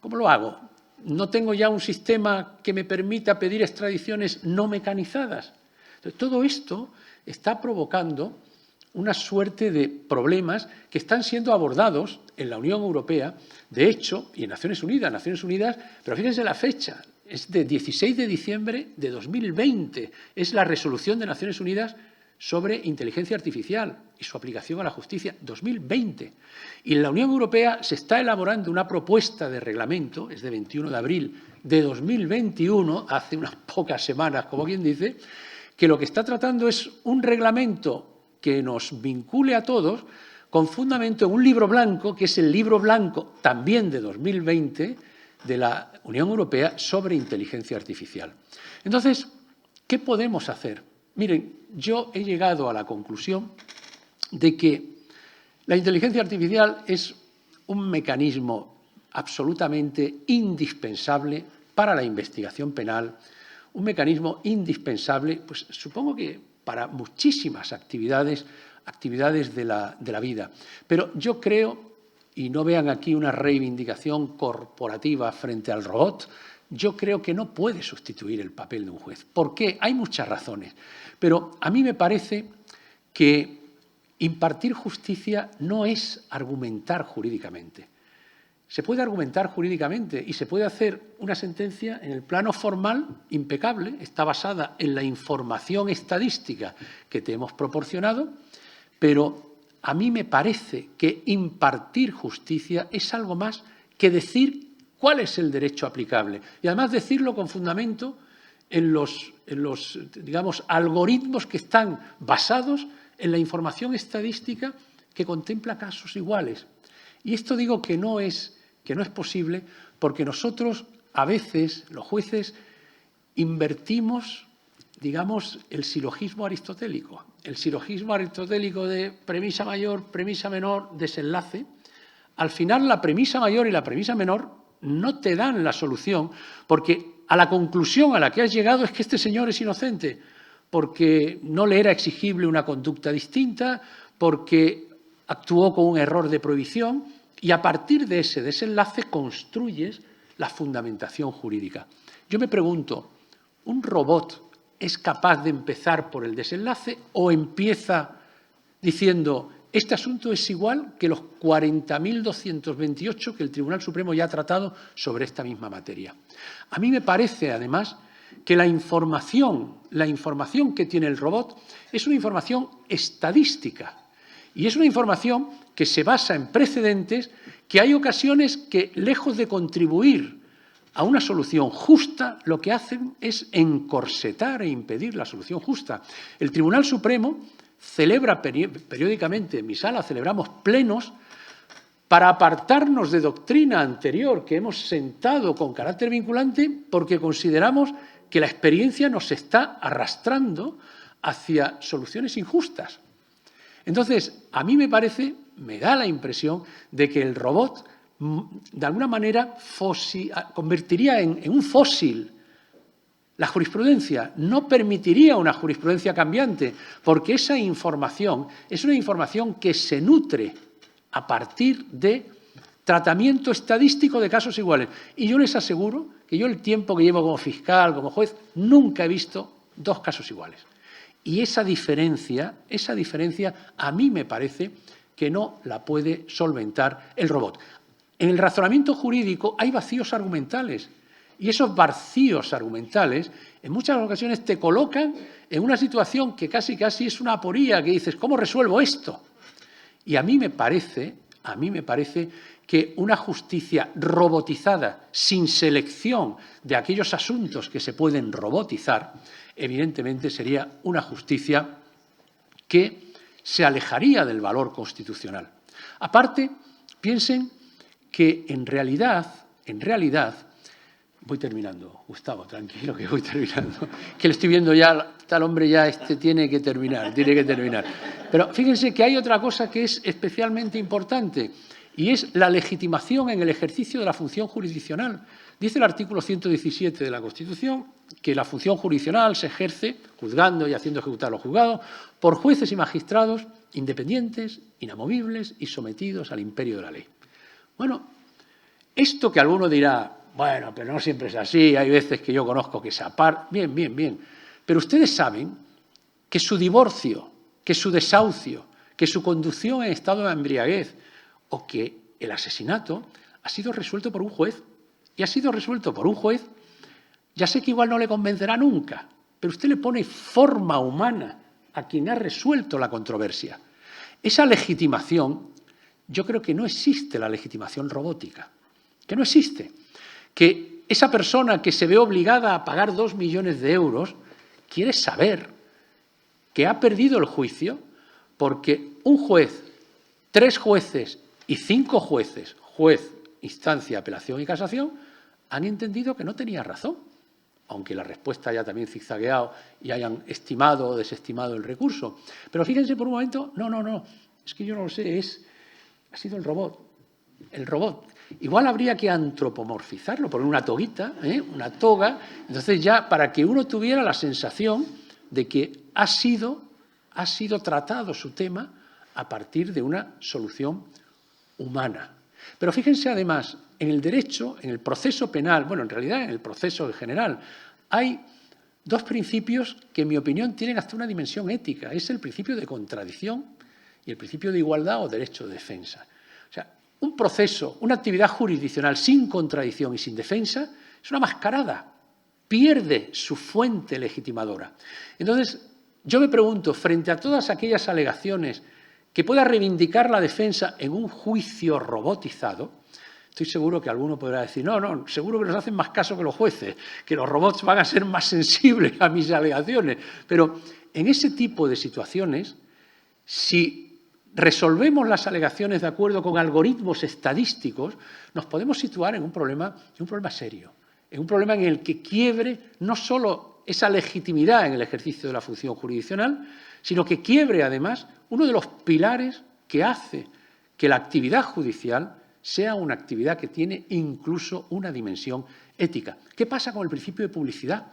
[SPEAKER 3] ¿cómo lo hago? ¿No tengo ya un sistema que me permita pedir extradiciones no mecanizadas? Entonces, todo esto está provocando una suerte de problemas que están siendo abordados en la Unión Europea, de hecho, y en Naciones Unidas, pero fíjense la fecha, es de 16 de diciembre de 2020, es la resolución de Naciones Unidas sobre inteligencia artificial y su aplicación a la justicia, 2020. Y en la Unión Europea se está elaborando una propuesta de reglamento, es de 21 de abril de 2021, hace unas pocas semanas, como quien dice, que lo que está tratando es un reglamento que nos vincule a todos con fundamento en un libro blanco, que es el libro blanco también de 2020 de la Unión Europea sobre inteligencia artificial. Entonces, ¿qué podemos hacer? Miren, yo he llegado a la conclusión de que la inteligencia artificial es un mecanismo absolutamente indispensable para la investigación penal, un mecanismo indispensable, pues supongo que para muchísimas actividades de la vida. Pero yo creo, y no vean aquí una reivindicación corporativa frente al robot, yo creo que no puede sustituir el papel de un juez. ¿Por qué? Hay muchas razones. Pero a mí me parece que impartir justicia no es argumentar jurídicamente. Se puede argumentar jurídicamente y se puede hacer una sentencia en el plano formal impecable, está basada en la información estadística que te hemos proporcionado, pero a mí me parece que impartir justicia es algo más que decir cuál es el derecho aplicable y además decirlo con fundamento en los digamos, algoritmos que están basados en la información estadística que contempla casos iguales. Y esto digo que no es posible porque nosotros, a veces, los jueces, invertimos, digamos, el silogismo aristotélico. El silogismo aristotélico de premisa mayor, premisa menor, desenlace. Al final, la premisa mayor y la premisa menor no te dan la solución porque a la conclusión a la que has llegado es que este señor es inocente porque no le era exigible una conducta distinta, porque actuó con un error de prohibición y a partir de ese desenlace construyes la fundamentación jurídica. Yo me pregunto, ¿un robot es capaz de empezar por el desenlace o empieza diciendo este asunto es igual que los 40.228 que el Tribunal Supremo ya ha tratado sobre esta misma materia? A mí me parece, además, que la información que tiene el robot es una información estadística y es una información que se basa en precedentes que hay ocasiones que, lejos de contribuir a una solución justa, lo que hacen es encorsetar e impedir la solución justa. El Tribunal Supremo celebra periódicamente, en mi sala celebramos plenos para apartarnos de doctrina anterior que hemos sentado con carácter vinculante porque consideramos que la experiencia nos está arrastrando hacia soluciones injustas. Entonces, a mí me da la impresión de que el robot, de alguna manera, convertiría en un fósil la jurisprudencia, no permitiría una jurisprudencia cambiante, porque esa información es una información que se nutre a partir de tratamiento estadístico de casos iguales. Y yo les aseguro que yo el tiempo que llevo como fiscal, como juez, nunca he visto dos casos iguales. Y esa diferencia a mí me parece que no la puede solventar el robot. En el razonamiento jurídico hay vacíos argumentales y esos vacíos argumentales en muchas ocasiones te colocan en una situación que casi es una aporía, que dices, ¿cómo resuelvo esto? Y a mí me parece que una justicia robotizada, sin selección de aquellos asuntos que se pueden robotizar, evidentemente sería una justicia que se alejaría del valor constitucional. Aparte, piensen que en realidad, voy terminando, Gustavo, tranquilo que voy terminando, que le estoy viendo ya, tal hombre ya tiene que terminar. Pero fíjense que hay otra cosa que es especialmente importante y es la legitimación en el ejercicio de la función jurisdiccional. Dice el artículo 117 de la Constitución que la función jurisdiccional se ejerce juzgando y haciendo ejecutar los juzgados por jueces y magistrados independientes, inamovibles y sometidos al imperio de la ley. Bueno, esto que alguno dirá, bueno, pero no siempre es así, hay veces que yo conozco que se aparta. Bien, bien, bien. Pero ustedes saben que su divorcio, que su desahucio, que su conducción en estado de embriaguez o que el asesinato ha sido resuelto por un juez. Y ha sido resuelto por un juez. Ya sé que igual no le convencerá nunca, pero usted le pone forma humana a quien ha resuelto la controversia. Esa legitimación, yo creo que no existe la legitimación robótica, que no existe. Que esa persona que se ve obligada a pagar 2 millones de euros quiere saber que ha perdido el juicio porque un juez, 3 jueces y 5 jueces, juez, instancia, apelación y casación, han entendido que no tenía razón, aunque la respuesta haya también zigzagueado y hayan estimado o desestimado el recurso. Pero fíjense por un momento, no, es que yo no lo sé, ha sido el robot. El robot. Igual habría que antropomorfizarlo, poner una toguita, una toga, entonces ya para que uno tuviera la sensación de que ha sido tratado su tema a partir de una solución humana. Pero fíjense además, en el derecho, en el proceso penal, bueno, en realidad en el proceso en general, hay 2 principios que, en mi opinión, tienen hasta una dimensión ética. Es el principio de contradicción y el principio de igualdad o derecho de defensa. O sea, un proceso, una actividad jurisdiccional sin contradicción y sin defensa es una mascarada, pierde su fuente legitimadora. Entonces, yo me pregunto, frente a todas aquellas alegaciones que pueda reivindicar la defensa en un juicio robotizado, estoy seguro que alguno podrá decir, no, seguro que nos hacen más caso que los jueces, que los robots van a ser más sensibles a mis alegaciones. Pero en ese tipo de situaciones, si resolvemos las alegaciones de acuerdo con algoritmos estadísticos, nos podemos situar en un problema serio, en un problema en el que quiebre no solo esa legitimidad en el ejercicio de la función jurisdiccional, sino que quiebre además uno de los pilares que hace que la actividad judicial sea una actividad que tiene incluso una dimensión ética. ¿Qué pasa con el principio de publicidad?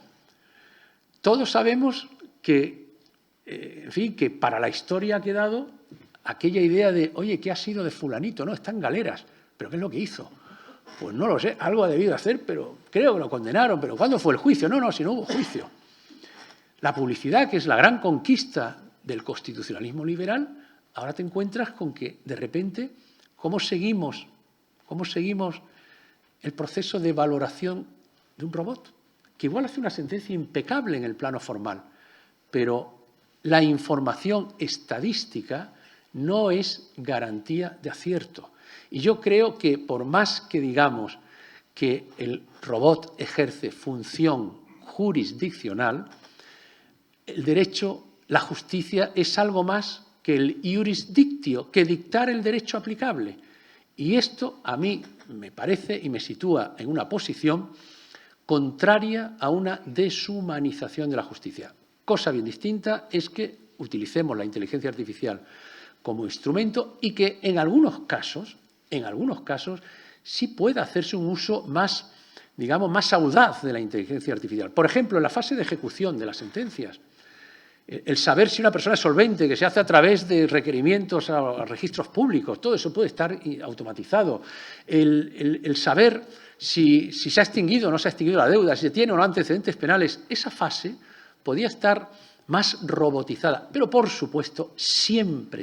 [SPEAKER 3] Todos sabemos que, en fin, que para la historia ha quedado aquella idea de, oye, ¿qué ha sido de fulanito? No, está en galeras. ¿Pero qué es lo que hizo? Pues no lo sé, algo ha debido hacer, pero creo que lo condenaron. ¿Pero cuándo fue el juicio? No, si no hubo juicio. La publicidad, que es la gran conquista del constitucionalismo liberal, ahora te encuentras con que, de repente, ¿cómo seguimos el proceso de valoración de un robot? Que igual hace una sentencia impecable en el plano formal, pero la información estadística no es garantía de acierto. Y yo creo que por más que digamos que el robot ejerce función jurisdiccional, el derecho, la justicia, es algo más que el iuris dictio, que dictar el derecho aplicable. Y esto a mí me parece y me sitúa en una posición contraria a una deshumanización de la justicia. Cosa bien distinta es que utilicemos la inteligencia artificial como instrumento y que en algunos casos, sí pueda hacerse un uso más, digamos, más audaz de la inteligencia artificial. Por ejemplo, en la fase de ejecución de las sentencias. El saber si una persona es solvente, que se hace a través de requerimientos a registros públicos, todo eso puede estar automatizado. El saber si se ha extinguido o no se ha extinguido la deuda, si se tiene o no antecedentes penales, esa fase podía estar más robotizada. Pero, por supuesto, siempre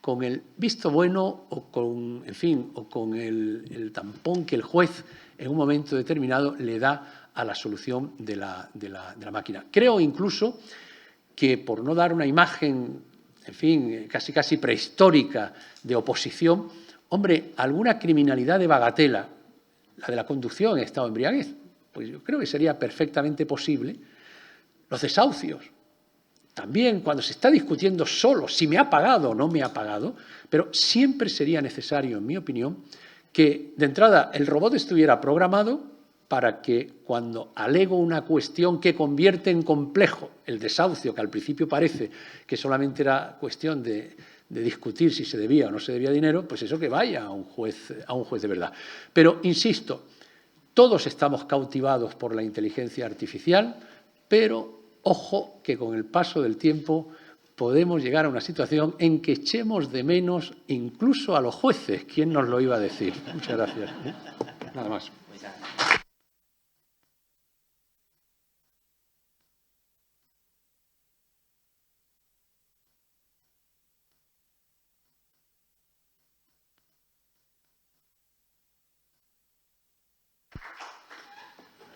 [SPEAKER 3] con el visto bueno o con, en fin, o con el tampón que el juez en un momento determinado le da a la solución de la máquina. Creo incluso que, por no dar una imagen, en fin, casi prehistórica de oposición, hombre, alguna criminalidad de bagatela, la de la conducción en estado de embriaguez, pues yo creo que sería perfectamente posible. Los desahucios, también cuando se está discutiendo solo si me ha pagado o no me ha pagado, pero siempre sería necesario, en mi opinión, que de entrada el robot estuviera programado para que cuando alego una cuestión que convierte en complejo el desahucio, que al principio parece que solamente era cuestión de de discutir si se debía o no se debía dinero, pues eso que vaya a un juez de verdad. Pero, insisto, todos estamos cautivados por la inteligencia artificial, pero ojo que con el paso del tiempo podemos llegar a una situación en que echemos de menos incluso a los jueces. ¿Quién nos lo iba a decir? Muchas gracias. Nada más.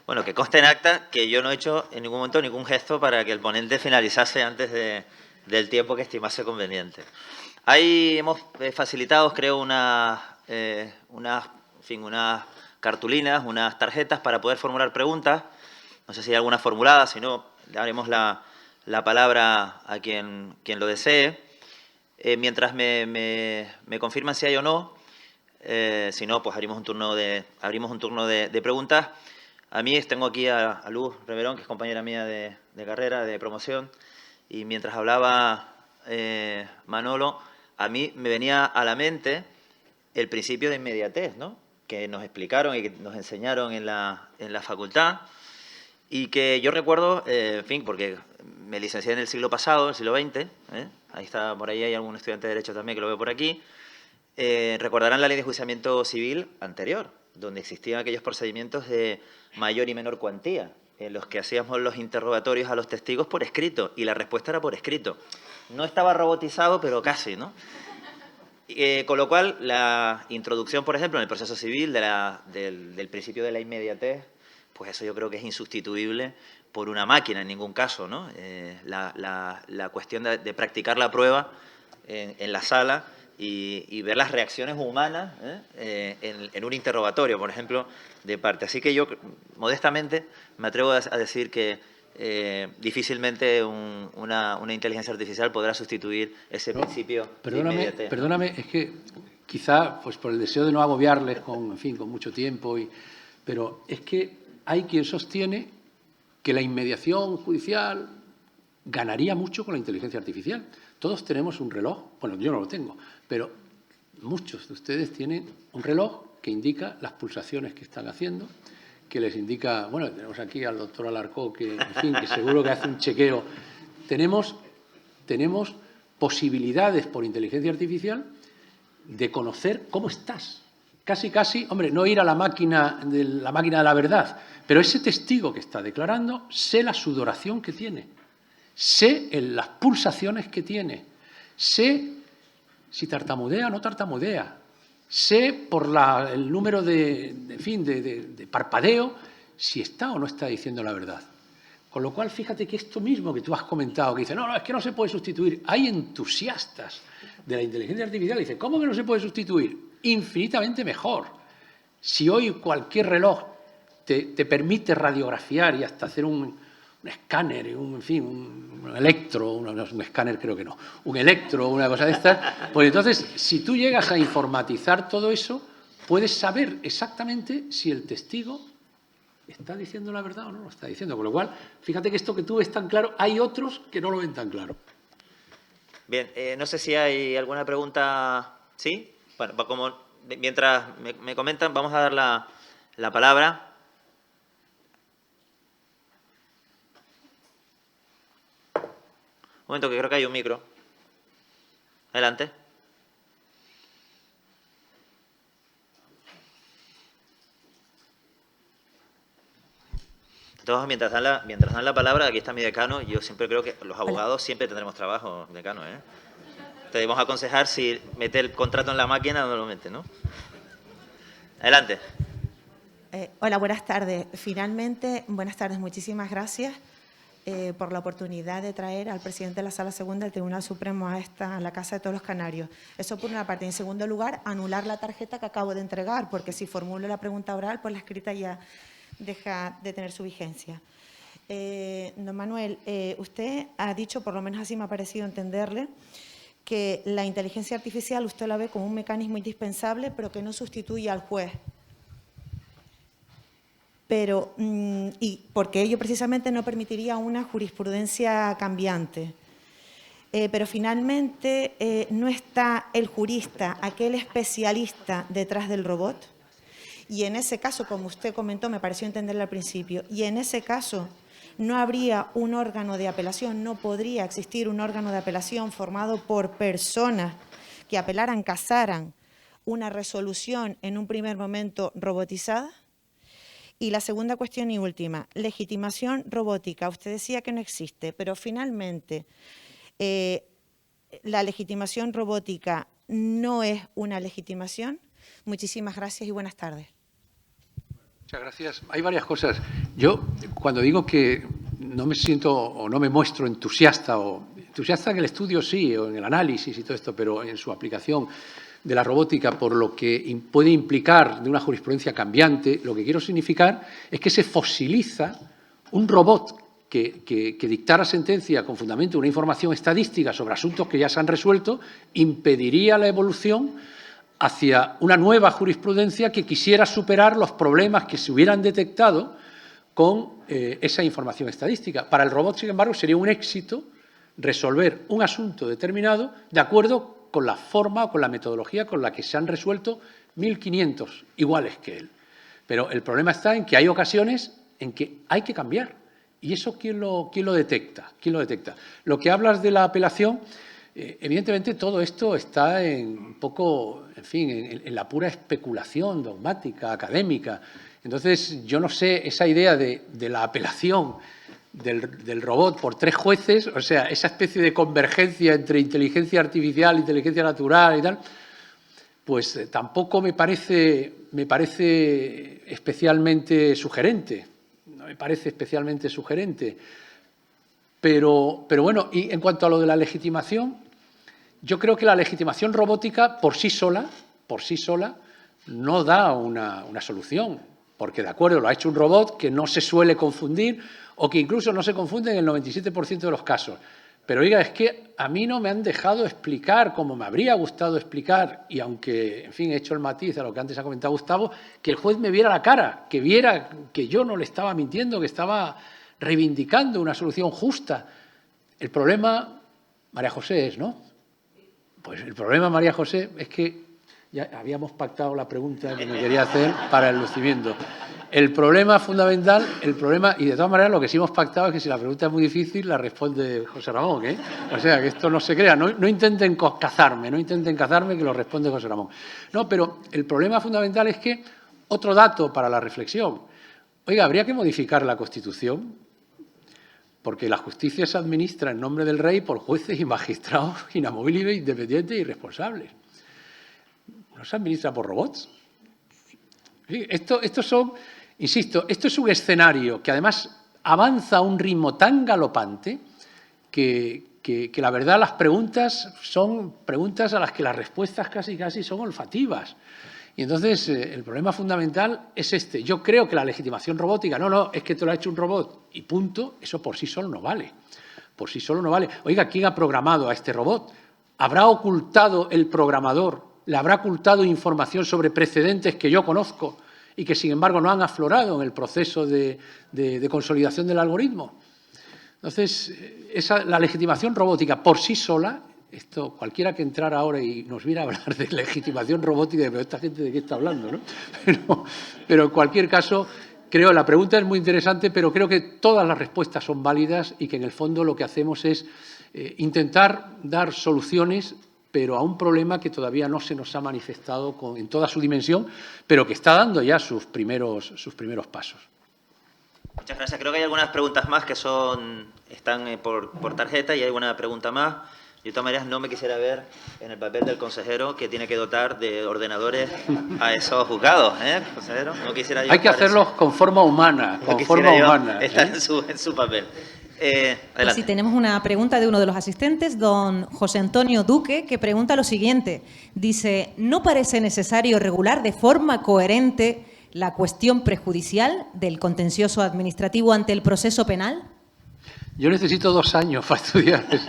[SPEAKER 1] Bueno, que conste en acta que yo no he hecho en ningún momento ningún gesto para que el ponente finalizase antes del tiempo que estimase conveniente. Ahí hemos facilitado, creo, unas cartulinas, unas tarjetas para poder formular preguntas. No sé si hay alguna formulada, si no, le daremos la palabra a quien lo desee. Mientras me confirman si hay o no, si no, pues abrimos un turno de preguntas. A mí tengo aquí a Luz Reverón, que es compañera mía de carrera, de promoción, y mientras hablaba Manolo, a mí me venía a la mente el principio de inmediatez, ¿no?, que nos explicaron y que nos enseñaron en la facultad, y que yo recuerdo, en fin, porque me licencié en el siglo pasado, el siglo XX, ahí está, por ahí hay algún estudiante de Derecho también que lo veo por aquí, recordarán la ley de enjuiciamiento civil anterior, donde existían aquellos procedimientos de mayor y menor cuantía, en los que hacíamos los interrogatorios a los testigos por escrito, y la respuesta era por escrito. No estaba robotizado, pero casi, ¿no? Con lo cual, la introducción, por ejemplo, en el proceso civil del principio de la inmediatez, pues eso yo creo que es insustituible por una máquina en ningún caso, ¿no? La cuestión de practicar la prueba en la sala y ver las reacciones humanas en un interrogatorio, por ejemplo, de parte. Así que yo, modestamente, me atrevo a decir que difícilmente una inteligencia artificial podrá sustituir ese principio de inmediatez.
[SPEAKER 3] Perdóname, es que quizá pues por el deseo de no agobiarles con mucho tiempo, pero es que hay quien sostiene que la inmediación judicial ganaría mucho con la inteligencia artificial. Todos tenemos un reloj, bueno, yo no lo tengo, pero muchos de ustedes tienen un reloj que indica las pulsaciones que están haciendo, que les indica, bueno, tenemos aquí al doctor Alarcó, que, en fin, que seguro que hace un chequeo. Tenemos posibilidades por inteligencia artificial de conocer cómo estás. Casi, hombre, no ir a la máquina de la verdad, pero ese testigo que está declarando, sé la sudoración que tiene, sé las pulsaciones que tiene, sé si tartamudea o no tartamudea, sé por el número de parpadeo si está o no está diciendo la verdad. Con lo cual, fíjate que esto mismo que tú has comentado, que dice, no, es que no se puede sustituir. Hay entusiastas de la inteligencia artificial que dicen, ¿cómo que no se puede sustituir? Infinitamente mejor. Si hoy cualquier reloj te permite radiografiar y hasta hacer un escáner, un electro, un escáner creo que no, un electro, una cosa de estas, pues entonces, si tú llegas a informatizar todo eso, puedes saber exactamente si el testigo está diciendo la verdad o no lo está diciendo. Con lo cual, fíjate que esto que tú ves tan claro, hay otros que no lo ven tan claro.
[SPEAKER 1] Bien, no sé si hay alguna pregunta. ¿Sí? Bueno, como mientras me comentan, vamos a dar la palabra. Un momento, que creo que hay un micro. Adelante. Entonces, mientras dan la palabra, aquí está mi decano, yo siempre creo que los abogados siempre tendremos trabajo, decano, ¿eh? Te debemos aconsejar si mete el contrato en la máquina o no lo mete, ¿no? Adelante.
[SPEAKER 4] Hola, buenas tardes. Finalmente, buenas tardes, muchísimas gracias por la oportunidad de traer al presidente de la Sala Segunda del Tribunal Supremo a la Casa de Todos los Canarios. Eso por una parte. En segundo lugar, anular la tarjeta que acabo de entregar, porque si formulo la pregunta oral, pues la escrita ya deja de tener su vigencia. Don Manuel, usted ha dicho, por lo menos así me ha parecido entenderle, que la inteligencia artificial usted la ve como un mecanismo indispensable, pero que no sustituye al juez. Pero, y porque ello precisamente no permitiría una jurisprudencia cambiante. pero finalmente no está el jurista, aquel especialista detrás del robot. Y en ese caso, como usted comentó, me pareció entenderlo al principio, y en ese caso no habría un órgano de apelación, no podría existir un órgano de apelación formado por personas que apelaran, casaran una resolución en un primer momento robotizada. Y la segunda cuestión y última, legitimación robótica. Usted decía que no existe, pero finalmente la legitimación robótica no es una legitimación. Muchísimas gracias y buenas tardes.
[SPEAKER 3] Muchas gracias. Hay varias cosas. Yo, cuando digo que no me siento o no me muestro entusiasta, o entusiasta en el estudio sí, o en el análisis y todo esto, pero en su aplicación de la robótica, por lo que puede implicar de una jurisprudencia cambiante, lo que quiero significar es que se fosiliza un robot que dictara sentencia con fundamento en una información estadística sobre asuntos que ya se han resuelto, impediría la evolución hacia una nueva jurisprudencia que quisiera superar los problemas que se hubieran detectado con esa información estadística. Para el robot, sin embargo, sería un éxito resolver un asunto determinado de acuerdo con la forma o con la metodología con la que se han resuelto 1.500 iguales que él. Pero el problema está en que hay ocasiones en que hay que cambiar. ¿Y eso quién lo detecta? ¿Quién lo detecta? Lo que hablas de la apelación, evidentemente todo esto está un poco, en fin, en la pura especulación dogmática, académica. Entonces, yo no sé, esa idea de la apelación del robot por 3 jueces, o sea, esa especie de convergencia entre inteligencia artificial, inteligencia natural y tal, pues tampoco me parece especialmente sugerente. No me parece especialmente sugerente. Pero bueno, y en cuanto a lo de la legitimación, yo creo que la legitimación robótica por sí sola no da una solución, porque de acuerdo, lo ha hecho un robot que no se suele confundir o que incluso no se confunde en el 97% de los casos. Pero oiga, es que a mí no me han dejado explicar como me habría gustado explicar, y aunque, en fin, he hecho el matiz a lo que antes ha comentado Gustavo, que el juez me viera la cara, que viera que yo no le estaba mintiendo, que estaba reivindicando una solución justa. El problema, María José, es, ¿no? Pues el problema, María José, es que ya habíamos pactado la pregunta que me quería hacer para el lucimiento. El problema fundamental, y de todas maneras lo que sí hemos pactado es que si la pregunta es muy difícil, la responde José Ramón, ¿eh? O sea, que esto no se crea, no intenten cazarme, que lo responde José Ramón. No, pero el problema fundamental es que, otro dato para la reflexión, oiga, habría que modificar la Constitución, porque la justicia se administra en nombre del rey por jueces y magistrados inamovibles, independientes y responsables. No se administra por robots. Estos son, insisto, esto es un escenario que además avanza a un ritmo tan galopante que la verdad las preguntas son preguntas a las que las respuestas casi son olfativas. Y entonces el problema fundamental es este. Yo creo que la legitimación robótica, no, es que te lo ha hecho un robot y punto, eso por sí solo no vale. Por sí solo no vale. Oiga, ¿quién ha programado a este robot? ¿Habrá ocultado el programador? ¿Le habrá ocultado información sobre precedentes que yo conozco y que, sin embargo, no han aflorado en el proceso de consolidación del algoritmo? Entonces, la legitimación robótica por sí sola, esto cualquiera que entrara ahora y nos viera hablar de legitimación robótica, pero esta gente de qué está hablando, ¿no? Pero en cualquier caso, creo la pregunta es muy interesante, pero creo que todas las respuestas son válidas y que en el fondo lo que hacemos es intentar dar soluciones, pero a un problema que todavía no se nos ha manifestado en toda su dimensión, pero que está dando ya sus primeros pasos.
[SPEAKER 1] Muchas gracias. Creo que hay algunas preguntas más que están por tarjeta y hay alguna pregunta más. De todas maneras, no me quisiera ver en el papel del consejero que tiene que dotar de ordenadores a esos juzgados, ¿eh, consejero? No quisiera yo
[SPEAKER 3] hay que hacerlos con forma humana,
[SPEAKER 1] Está en su papel.
[SPEAKER 5] Pues sí, tenemos una pregunta de uno de los asistentes, don José Antonio Duque, que pregunta lo siguiente. Dice, ¿no parece necesario regular de forma coherente la cuestión prejudicial del contencioso administrativo ante el proceso penal?
[SPEAKER 3] Yo necesito 2 años para estudiar eso.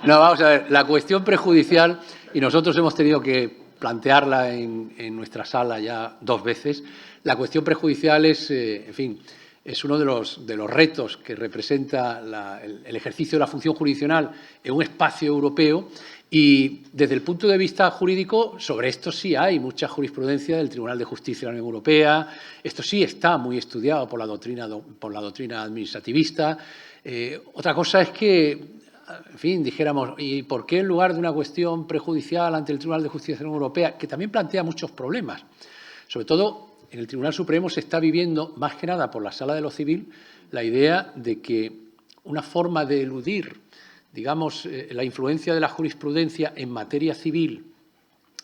[SPEAKER 3] No, vamos a ver, la cuestión prejudicial, y nosotros hemos tenido que plantearla en nuestra sala ya 2 veces, la cuestión prejudicial es, en fin, es uno de los retos que representa el ejercicio de la función jurisdiccional en un espacio europeo. Y desde el punto de vista jurídico, sobre esto sí hay mucha jurisprudencia del Tribunal de Justicia de la Unión Europea. Esto sí está muy estudiado por la doctrina administrativista. Otra cosa es que, en fin, dijéramos, ¿y por qué en lugar de una cuestión prejudicial ante el Tribunal de Justicia de la Unión Europea, que también plantea muchos problemas? Sobre todo, en el Tribunal Supremo se está viviendo, más que nada por la Sala de lo Civil, la idea de que una forma de eludir, digamos, la influencia de la jurisprudencia en materia civil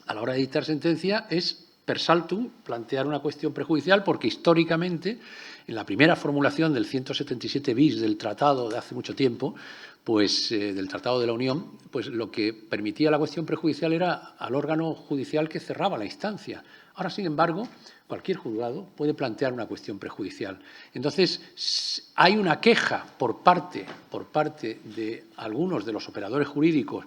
[SPEAKER 3] a la hora de dictar sentencia es per saltum plantear una cuestión prejudicial, porque históricamente, en la primera formulación del 177 bis del tratado de hace mucho tiempo, pues del Tratado de la Unión, pues lo que permitía la cuestión prejudicial era al órgano judicial que cerraba la instancia. Ahora, sin embargo, cualquier juzgado puede plantear una cuestión prejudicial. Entonces, hay una queja por parte de algunos de los operadores jurídicos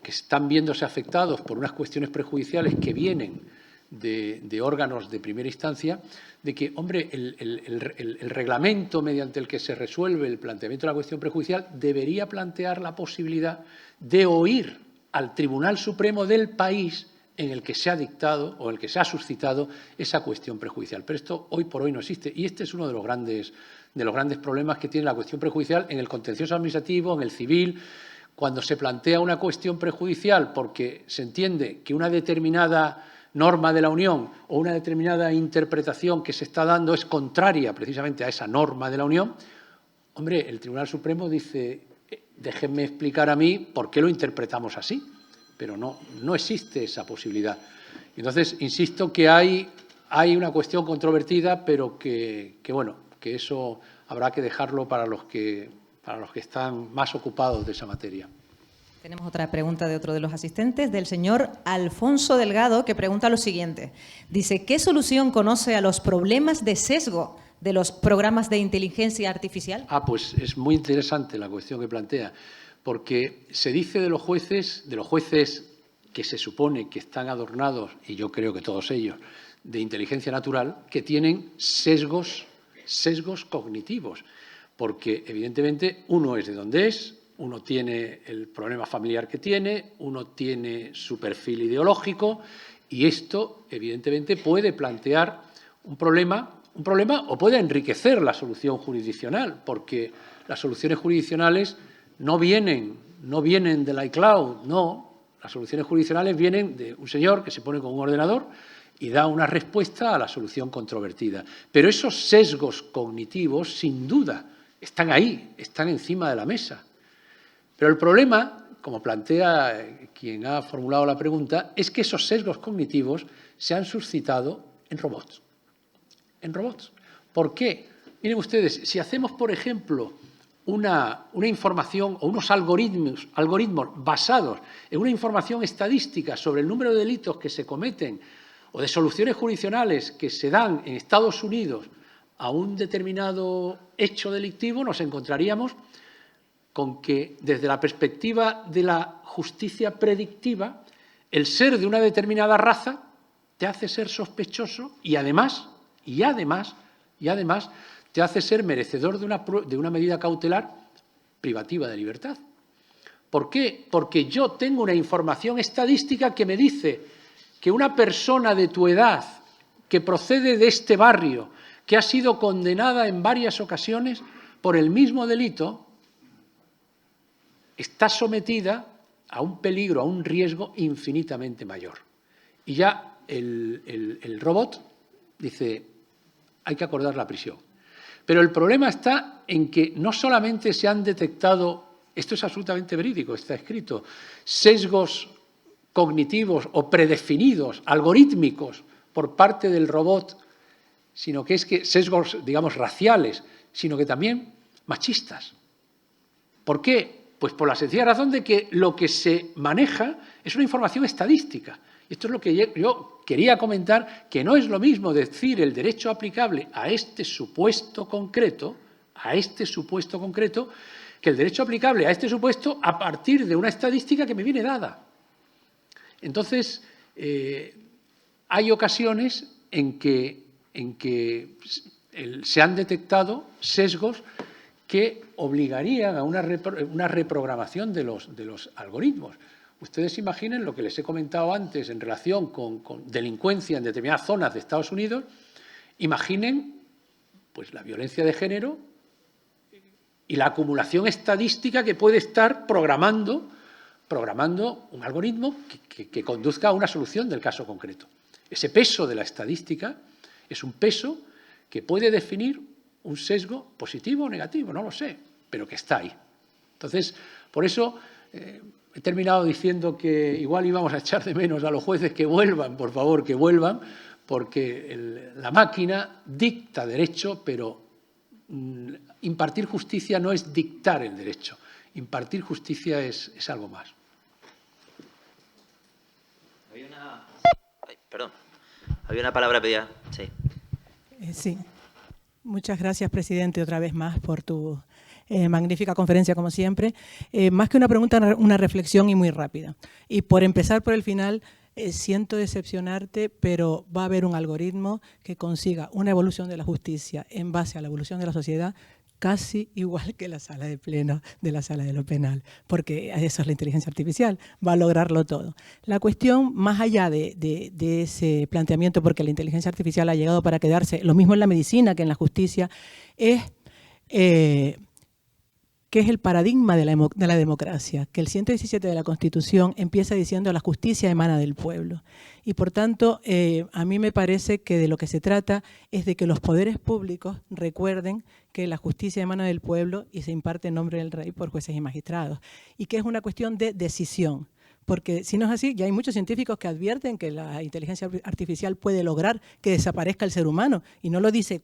[SPEAKER 3] que están viéndose afectados por unas cuestiones prejudiciales que vienen de órganos de primera instancia, de que, hombre, el reglamento mediante el que se resuelve el planteamiento de la cuestión prejudicial debería plantear la posibilidad de oír al Tribunal Supremo del país en el que se ha dictado o en el que se ha suscitado esa cuestión prejudicial. Pero esto hoy por hoy no existe, y este es uno de los grandes problemas que tiene la cuestión prejudicial en el contencioso administrativo, en el civil. Cuando se plantea una cuestión prejudicial porque se entiende que una determinada norma de la Unión o una determinada interpretación que se está dando es contraria precisamente a esa norma de la Unión, hombre, el Tribunal Supremo dice, déjenme explicar a mí por qué lo interpretamos así. Pero no existe esa posibilidad. Entonces, insisto que hay una cuestión controvertida, pero que eso habrá que dejarlo para los que están más ocupados de esa materia.
[SPEAKER 5] Tenemos otra pregunta de otro de los asistentes, del señor Alfonso Delgado, que pregunta lo siguiente. Dice, ¿qué solución conoce a los problemas de sesgo de los programas de inteligencia artificial?
[SPEAKER 3] Pues es muy interesante la cuestión que plantea. Porque se dice de los jueces que se supone que están adornados, y yo creo que todos ellos, de inteligencia natural, que tienen sesgos cognitivos. Porque, evidentemente, uno es de donde es, uno tiene el problema familiar que tiene, uno tiene su perfil ideológico, y esto, evidentemente, puede plantear un problema o puede enriquecer la solución jurisdiccional, porque las soluciones jurisdiccionales no vienen del iCloud, no. Las soluciones jurisdiccionales vienen de un señor que se pone con un ordenador y da una respuesta a la solución controvertida. Pero esos sesgos cognitivos, sin duda, están ahí, están encima de la mesa. Pero el problema, como plantea quien ha formulado la pregunta, es que esos sesgos cognitivos se han suscitado en robots. En robots. ¿Por qué? Miren ustedes, si hacemos, por ejemplo, una información o unos algoritmos basados en una información estadística sobre el número de delitos que se cometen o de soluciones jurisdiccionales que se dan en Estados Unidos a un determinado hecho delictivo, nos encontraríamos con que, desde la perspectiva de la justicia predictiva, el ser de una determinada raza te hace ser sospechoso y además te hace ser merecedor de una medida cautelar privativa de libertad. ¿Por qué? Porque yo tengo una información estadística que me dice que una persona de tu edad, que procede de este barrio, que ha sido condenada en varias ocasiones por el mismo delito, está sometida a un peligro, a un riesgo infinitamente mayor. Y ya el robot dice, hay que acordar la prisión. Pero el problema está en que no solamente se han detectado, esto es absolutamente verídico, está escrito, sesgos cognitivos o predefinidos, algorítmicos, por parte del robot, sino que es que sesgos, digamos, raciales, sino que también machistas. ¿Por qué? Pues por la sencilla razón de que lo que se maneja es una información estadística. Y esto es lo que yo quería comentar, que no es lo mismo decir el derecho aplicable a este supuesto concreto, que el derecho aplicable a este supuesto a partir de una estadística que me viene dada. Entonces, hay ocasiones en que se han detectado sesgos que obligarían a una reprogramación de los algoritmos. Ustedes imaginen lo que les he comentado antes en relación con delincuencia en determinadas zonas de Estados Unidos. Imaginen pues, la violencia de género y la acumulación estadística que puede estar programando un algoritmo que conduzca a una solución del caso concreto. Ese peso de la estadística es un peso que puede definir un sesgo positivo o negativo, no lo sé, pero que está ahí. Entonces, por eso he terminado diciendo que igual íbamos a echar de menos a los jueces que vuelvan, por favor, que vuelvan, porque la máquina dicta derecho, pero impartir justicia no es dictar el derecho. Impartir justicia es algo más.
[SPEAKER 1] Había una palabra pedida. Sí.
[SPEAKER 6] Sí. Muchas gracias, presidente, otra vez más por tu magnífica conferencia, como siempre. Más que una pregunta, una reflexión y muy rápida. Y por empezar por el final, siento decepcionarte, pero va a haber un algoritmo que consiga una evolución de la justicia en base a la evolución de la sociedad casi igual que la sala de pleno de la sala de lo penal, porque eso es la inteligencia artificial, va a lograrlo todo. La cuestión, más allá de ese planteamiento, porque la inteligencia artificial ha llegado para quedarse, lo mismo en la medicina que en la justicia, es que es el paradigma de la democracia, que el 117 de la Constitución empieza diciendo la justicia emana del pueblo. Y por tanto, a mí me parece que de lo que se trata es de que los poderes públicos recuerden que la justicia emana del pueblo y se imparte en nombre del rey por jueces y magistrados. Y que es una cuestión de decisión. Porque si no es así, ya hay muchos científicos que advierten que la inteligencia artificial puede lograr que desaparezca el ser humano. Y no lo dice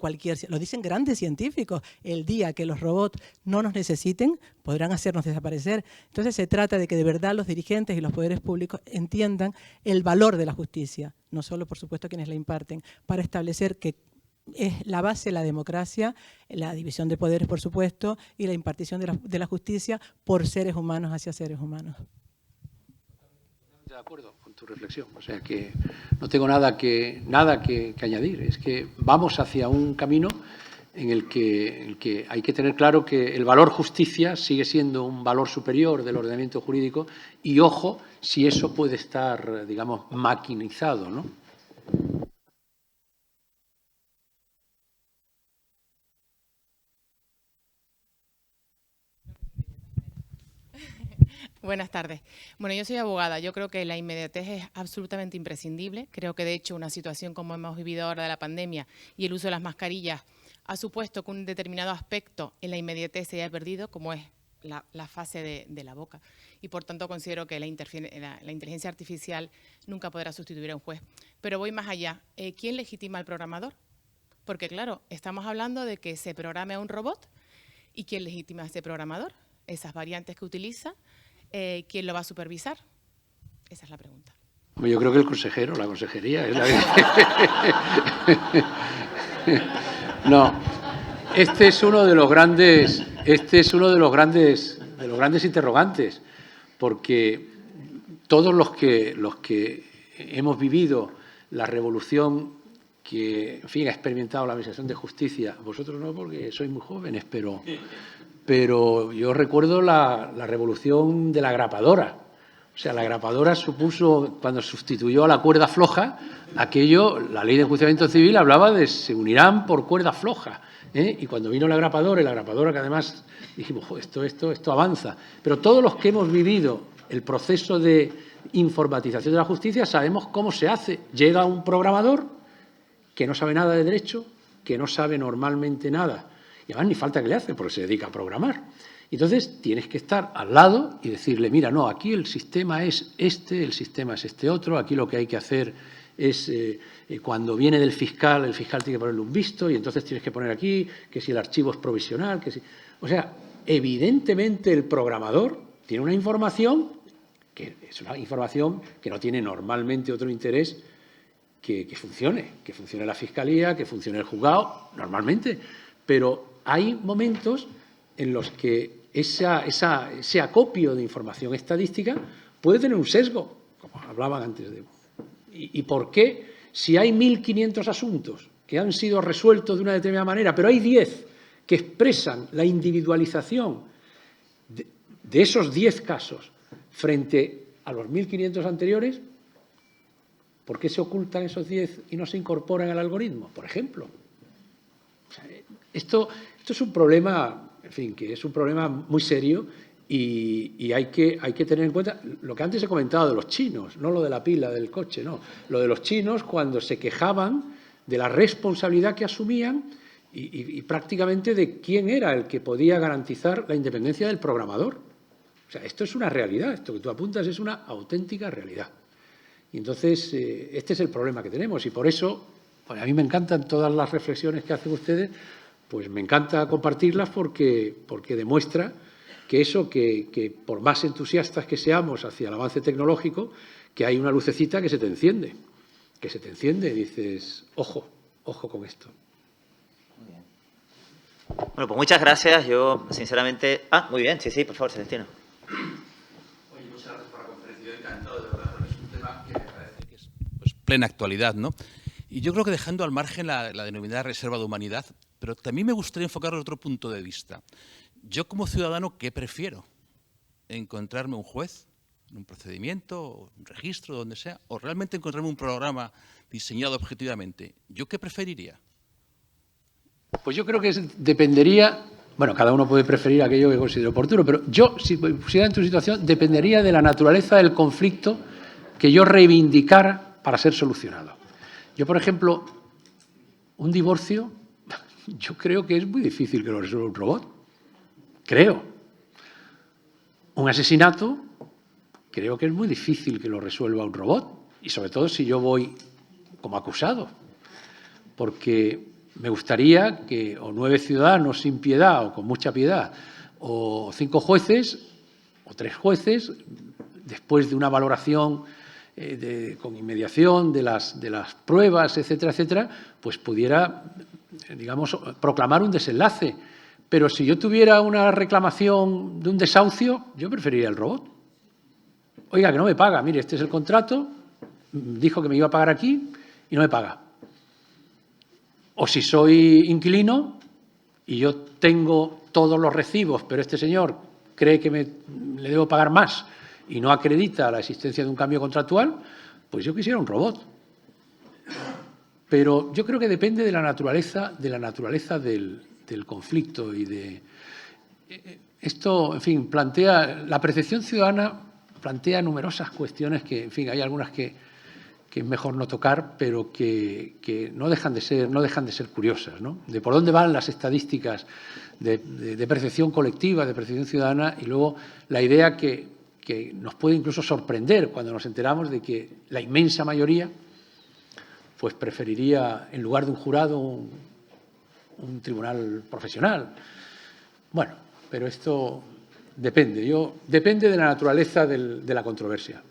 [SPEAKER 6] lo dicen grandes científicos. El día que los robots no nos necesiten, podrán hacernos desaparecer. Entonces se trata de que de verdad los dirigentes y los poderes públicos entiendan el valor de la justicia, no solo, por supuesto, quienes la imparten, para establecer que es la base de la democracia, la división de poderes, por supuesto, y la impartición de la justicia por seres humanos hacia seres humanos.
[SPEAKER 3] De acuerdo con tu reflexión, o sea que no tengo nada que añadir, es que vamos hacia un camino en el que hay que tener claro que el valor justicia sigue siendo un valor superior del ordenamiento jurídico y ojo si eso puede estar, digamos, maquinizado, ¿no?
[SPEAKER 7] Buenas tardes. Bueno, yo soy abogada. Yo creo que la inmediatez es absolutamente imprescindible. Creo que, de hecho, una situación como hemos vivido ahora de la pandemia y el uso de las mascarillas ha supuesto que un determinado aspecto en la inmediatez se haya perdido, como es la fase de la boca. Y, por tanto, considero que la inteligencia artificial nunca podrá sustituir a un juez. Pero voy más allá. ¿Quién legitima al programador? Porque, claro, estamos hablando de que se programe a un robot. ¿Y quién legitima a ese programador? Esas variantes que utiliza. ¿Quién lo va a supervisar? Esa es la pregunta.
[SPEAKER 3] Yo creo que el consejero, la consejería es la que... No, este es uno de los grandes interrogantes, porque todos los que hemos vivido la revolución que, en fin, ha experimentado la Administración de Justicia, vosotros no porque sois muy jóvenes, pero yo recuerdo la revolución de la grapadora. O sea, la grapadora supuso, cuando sustituyó a la cuerda floja, la ley de enjuiciamiento civil hablaba de se unirán por cuerda floja. Y cuando vino la grapadora, que además dijimos, esto avanza. Pero todos los que hemos vivido el proceso de informatización de la justicia sabemos cómo se hace. Llega un programador que no sabe nada de derecho, que no sabe normalmente nada. Y además ni falta que le hace, porque se dedica a programar. Entonces tienes que estar al lado y decirle, mira, no, aquí el sistema es el sistema es este otro, aquí lo que hay que hacer es, cuando viene del fiscal, el fiscal tiene que ponerle un visto y entonces tienes que poner aquí que si el archivo es provisional, que si... O sea, evidentemente el programador tiene una información que es una información que no tiene normalmente otro interés que funcione la fiscalía, que funcione el juzgado, normalmente, pero hay momentos en los que ese acopio de información estadística puede tener un sesgo, como hablaban antes de... ¿Y por qué? Si hay 1.500 asuntos que han sido resueltos de una determinada manera, pero hay 10 que expresan la individualización de esos 10 casos frente a los 1.500 anteriores, ¿por qué se ocultan esos 10 y no se incorporan al algoritmo, por ejemplo? O sea, esto es un problema, en fin, que es un problema muy serio y hay que tener en cuenta lo que antes he comentado de los chinos, no lo de la pila del coche, no. Lo de los chinos cuando se quejaban de la responsabilidad que asumían y prácticamente de quién era el que podía garantizar la independencia del programador. O sea, esto es una realidad, esto que tú apuntas es una auténtica realidad. Y entonces, este es el problema que tenemos y por eso, pues a mí me encantan todas las reflexiones que hacen ustedes, pues me encanta compartirlas porque demuestra que eso, que por más entusiastas que seamos hacia el avance tecnológico, que hay una lucecita que se te enciende y dices, ojo, ojo con esto.
[SPEAKER 1] Bueno, pues muchas gracias. Yo, sinceramente... muy bien, sí, por favor, Celestino.
[SPEAKER 8] Oye, muchas gracias por la conferencia. Yo encantado, de verdad, porque es un tema que me parece que es pues, plena actualidad, ¿no? Y yo creo que dejando al margen la denominada reserva de humanidad, pero también me gustaría enfocarlo desde otro punto de vista. Yo como ciudadano, ¿qué prefiero? ¿Encontrarme un juez en un procedimiento, un registro, donde sea? ¿O realmente encontrarme un programa diseñado objetivamente? ¿Yo qué preferiría?
[SPEAKER 3] Pues yo creo que dependería, bueno, cada uno puede preferir aquello que considere oportuno, pero yo, si pusiera en tu situación, dependería de la naturaleza del conflicto que yo reivindicara para ser solucionado. Yo, por ejemplo, un divorcio, yo creo que es muy difícil que lo resuelva un robot. Creo. Un asesinato, creo que es muy difícil que lo resuelva un robot. Y sobre todo si yo voy como acusado. Porque me gustaría que o 9 ciudadanos sin piedad o con mucha piedad, o 5 jueces, o 3 jueces, después de una valoración con inmediación de las pruebas, etcétera, etcétera, pues pudiera, digamos, proclamar un desenlace. Pero si yo tuviera una reclamación de un desahucio, yo preferiría el robot. Oiga, que no me paga. Mire, este es el contrato, dijo que me iba a pagar aquí y no me paga. O si soy inquilino y yo tengo todos los recibos, pero este señor cree que le debo pagar más y no acredita la existencia de un cambio contractual, pues yo quisiera un robot. Pero yo creo que depende de la naturaleza del conflicto y de esto, en fin, plantea la percepción ciudadana, plantea numerosas cuestiones que, en fin, hay algunas que es mejor no tocar, pero que no dejan de ser curiosas, ¿no? De por dónde van las estadísticas de percepción colectiva, de percepción ciudadana, y luego la idea que nos puede incluso sorprender cuando nos enteramos de que la inmensa mayoría pues preferiría, en lugar de un jurado, un tribunal profesional. Bueno, pero esto depende de la naturaleza de la controversia.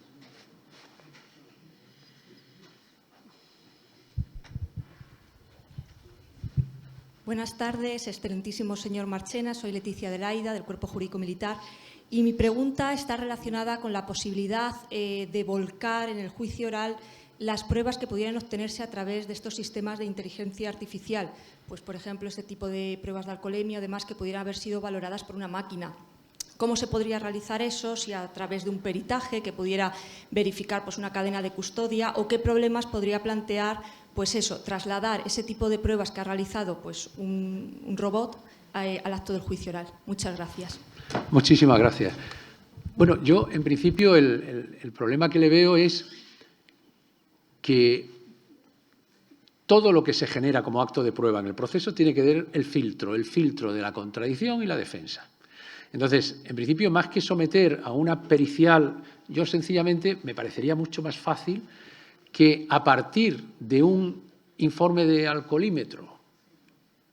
[SPEAKER 9] Buenas tardes, excelentísimo señor Marchena. Soy Leticia Delaida, del Cuerpo Jurídico Militar. Y mi pregunta está relacionada con la posibilidad de volcar en el juicio oral las pruebas que pudieran obtenerse a través de estos sistemas de inteligencia artificial. Pues, por ejemplo, este tipo de pruebas de alcoholemia o demás que pudieran haber sido valoradas por una máquina. ¿Cómo se podría realizar eso? Si a través de un peritaje que pudiera verificar pues, una cadena de custodia, o qué problemas podría plantear pues eso, trasladar ese tipo de pruebas que ha realizado pues, un robot al acto del juicio oral. Muchas gracias.
[SPEAKER 3] Muchísimas gracias. Bueno, yo en principio el problema que le veo es que todo lo que se genera como acto de prueba en el proceso tiene que ver el filtro de la contradicción y la defensa. Entonces, en principio, más que someter a una pericial, yo sencillamente me parecería mucho más fácil que a partir de un informe de alcoholímetro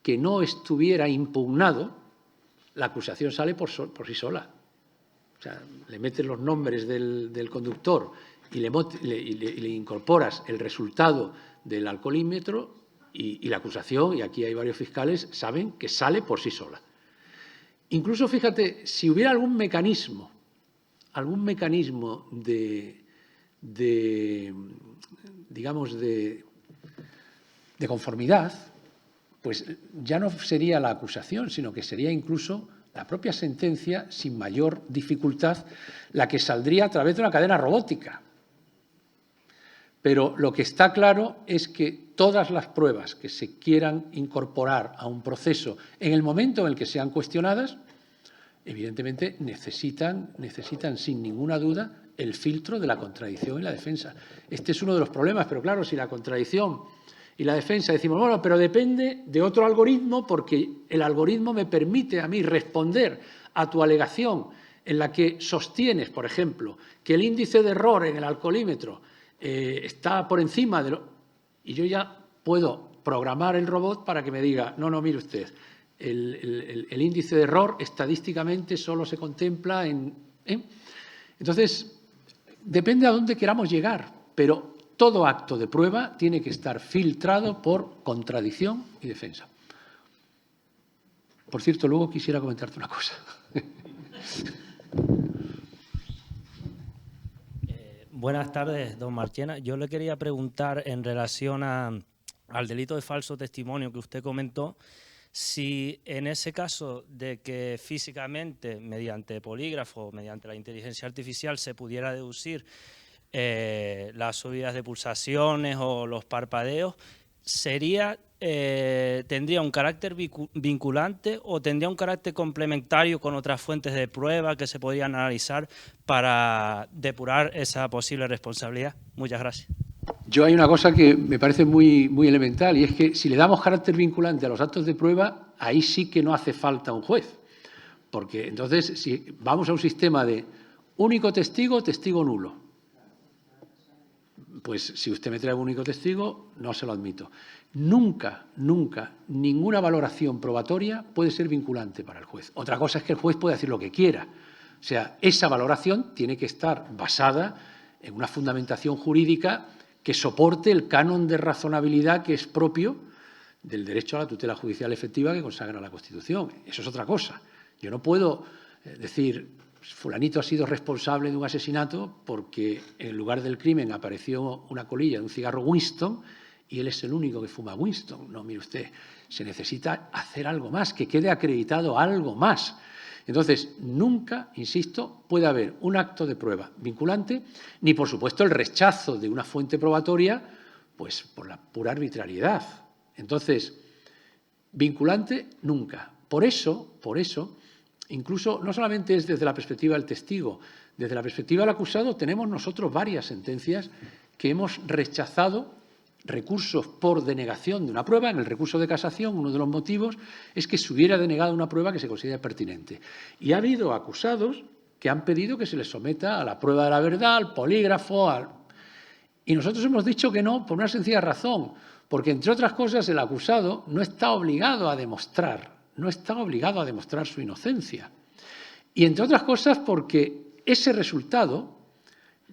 [SPEAKER 3] que no estuviera impugnado, la acusación sale por sí sola. O sea, le metes los nombres del conductor y le incorporas el resultado del alcoholímetro y la acusación, y aquí hay varios fiscales, saben que sale por sí sola. Incluso, fíjate, si hubiera algún mecanismo digamos, de de conformidad, pues ya no sería la acusación, sino que sería incluso la propia sentencia, sin mayor dificultad, la que saldría a través de una cadena robótica. Pero lo que está claro es que todas las pruebas que se quieran incorporar a un proceso en el momento en el que sean cuestionadas, evidentemente necesitan sin ninguna duda el filtro de la contradicción y la defensa. Este es uno de los problemas, pero claro, si la contradicción y la defensa decimos, bueno, pero depende de otro algoritmo porque el algoritmo me permite a mí responder a tu alegación en la que sostienes, por ejemplo, que el índice de error en el alcoholímetro está por encima de lo... Y yo ya puedo programar el robot para que me diga, no, mire usted, el índice de error estadísticamente solo se contempla en... Entonces, depende a dónde queramos llegar, pero todo acto de prueba tiene que estar filtrado por contradicción y defensa. Por cierto, luego quisiera comentarte una cosa.
[SPEAKER 10] Buenas tardes, don Marchena. Yo le quería preguntar en relación al delito de falso testimonio que usted comentó, si en ese caso de que físicamente, mediante polígrafo, mediante la inteligencia artificial, se pudiera deducir las subidas de pulsaciones o los parpadeos, ¿tendría un carácter vinculante o tendría un carácter complementario con otras fuentes de prueba que se podrían analizar para depurar esa posible responsabilidad? Muchas gracias.
[SPEAKER 3] Yo hay una cosa que me parece muy elemental, y es que si le damos carácter vinculante a los actos de prueba, ahí sí que no hace falta un juez. Porque entonces, si vamos a un sistema de único testigo, testigo nulo, pues si usted me trae un único testigo, no se lo admito. Nunca, ninguna valoración probatoria puede ser vinculante para el juez. Otra cosa es que el juez puede decir lo que quiera. O sea, esa valoración tiene que estar basada en una fundamentación jurídica que soporte el canon de razonabilidad que es propio del derecho a la tutela judicial efectiva que consagra la Constitución. Eso es otra cosa. Yo no puedo decir, fulanito ha sido responsable de un asesinato porque en lugar del crimen apareció una colilla de un cigarro Winston y él es el único que fuma Winston. No, mire usted, se necesita hacer algo más, que quede acreditado algo más. Entonces, nunca, insisto, puede haber un acto de prueba vinculante, ni por supuesto el rechazo de una fuente probatoria, pues por la pura arbitrariedad. Entonces, vinculante, nunca. Por eso, incluso no solamente es desde la perspectiva del testigo, desde la perspectiva del acusado tenemos nosotros varias sentencias que hemos rechazado recursos por denegación de una prueba. En el recurso de casación, uno de los motivos es que se hubiera denegado una prueba que se considera pertinente. Y ha habido acusados que han pedido que se les someta a la prueba de la verdad, al polígrafo, y nosotros hemos dicho que no por una sencilla razón, porque, entre otras cosas, el acusado no está obligado a demostrar su inocencia. Y, entre otras cosas, porque ese resultado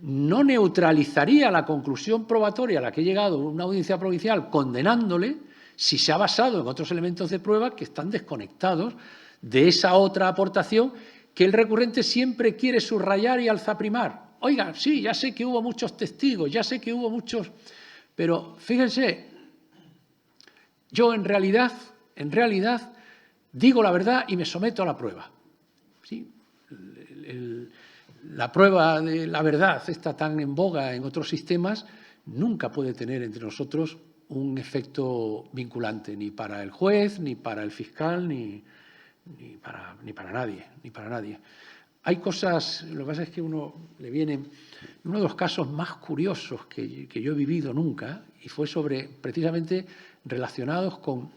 [SPEAKER 3] no neutralizaría la conclusión probatoria a la que ha llegado una audiencia provincial condenándole si se ha basado en otros elementos de prueba que están desconectados de esa otra aportación que el recurrente siempre quiere subrayar y alzaprimar. Oiga, sí, ya sé que hubo muchos testigos, ya sé que hubo muchos... Pero fíjense, yo en realidad digo la verdad y me someto a la prueba. ¿Sí? La prueba de la verdad está tan en boga en otros sistemas, nunca puede tener entre nosotros un efecto vinculante, ni para el juez, ni para el fiscal, ni para nadie. Hay cosas, lo que pasa es que uno de los casos más curiosos que yo he vivido nunca, y fue precisamente relacionados con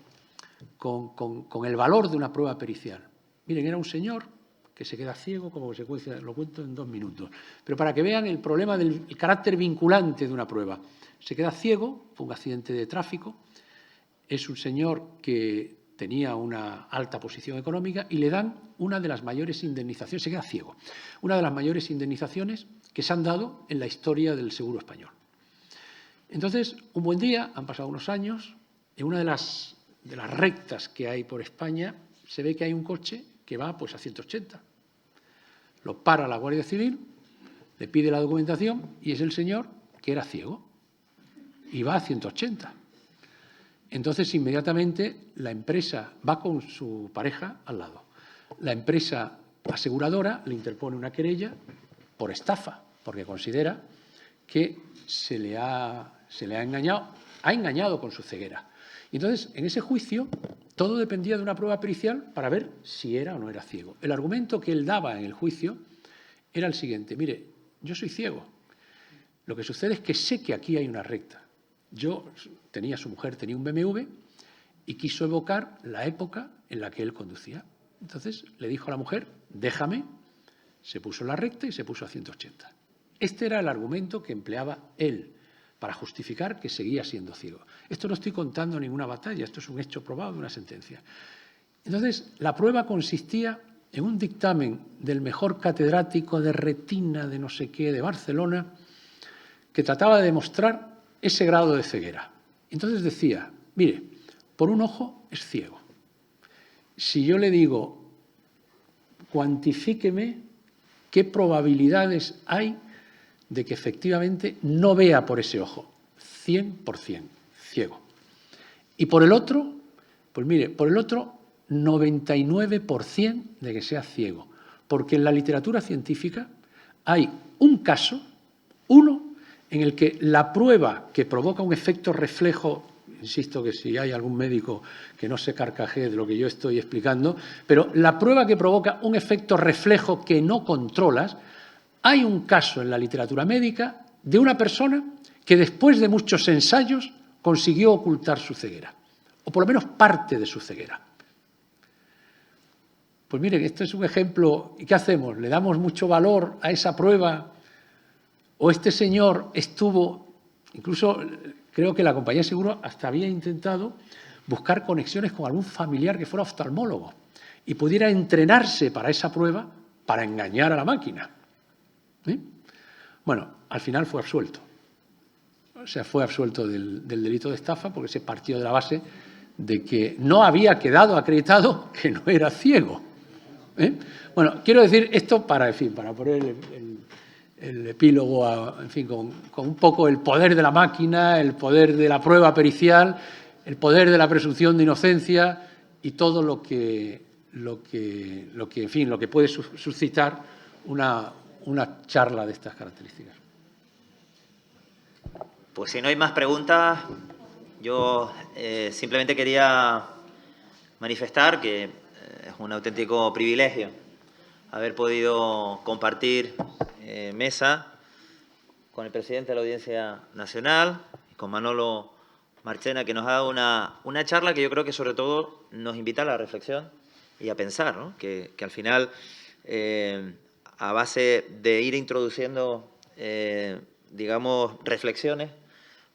[SPEAKER 3] el valor de una prueba pericial. Miren, era un señor que se queda ciego como consecuencia, lo cuento en 2 minutos, pero para que vean el problema del carácter vinculante de una prueba. Se queda ciego, fue un accidente de tráfico, es un señor que tenía una alta posición económica y le dan una de las mayores indemnizaciones, se queda ciego, una de las mayores indemnizaciones que se han dado en la historia del seguro español. Entonces, un buen día, han pasado unos años, en una de las rectas que hay por España, se ve que hay un coche que va pues a 180. Lo para la Guardia Civil, le pide la documentación y es el señor que era ciego y va a 180. Entonces, inmediatamente, la empresa va con su pareja al lado. La empresa aseguradora le interpone una querella por estafa, porque considera que se le ha engañado con su ceguera. Y entonces, en ese juicio, todo dependía de una prueba pericial para ver si era o no era ciego. El argumento que él daba en el juicio era el siguiente: mire, yo soy ciego. Lo que sucede es que sé que aquí hay una recta. Su mujer tenía un BMW y quiso evocar la época en la que él conducía. Entonces le dijo a la mujer: déjame, se puso en la recta y se puso a 180. Este era el argumento que empleaba él para justificar que seguía siendo ciego. Esto no estoy contando ninguna batalla, esto es un hecho probado de una sentencia. Entonces, la prueba consistía en un dictamen del mejor catedrático de retina de no sé qué de Barcelona, que trataba de demostrar ese grado de ceguera. Entonces decía: mire, por un ojo es ciego. Si yo le digo, cuantifíqueme qué probabilidades hay de que efectivamente no vea por ese ojo, 100% ciego. Y por el otro, pues mire, por el otro 99% de que sea ciego, porque en la literatura científica hay un caso, uno, en el que la prueba que provoca un efecto reflejo, insisto que si hay algún médico que no se carcajee de lo que yo estoy explicando, pero la prueba que provoca un efecto reflejo que no controlas, hay un caso en la literatura médica de una persona que después de muchos ensayos consiguió ocultar su ceguera, o por lo menos parte de su ceguera. Pues miren, esto es un ejemplo. ¿Y qué hacemos? ¿Le damos mucho valor a esa prueba? ¿O este señor estuvo, incluso creo que la compañía de seguro hasta había intentado buscar conexiones con algún familiar que fuera oftalmólogo y pudiera entrenarse para esa prueba para engañar a la máquina? ¿Sí? Bueno, al final fue absuelto. O sea, fue absuelto del delito de estafa porque se partió de la base de que no había quedado acreditado que no era ciego. Bueno, quiero decir esto para poner el epílogo, con un poco el poder de la máquina, el poder de la prueba pericial, el poder de la presunción de inocencia y todo lo que puede suscitar una charla de estas características.
[SPEAKER 1] Pues si no hay más preguntas, yo simplemente quería manifestar que es un auténtico privilegio haber podido compartir mesa con el presidente de la Audiencia Nacional, con Manolo Marchena, que nos ha dado una charla que yo creo que sobre todo nos invita a la reflexión y a pensar, ¿no? Que al final, a base de ir introduciendo, digamos, reflexiones,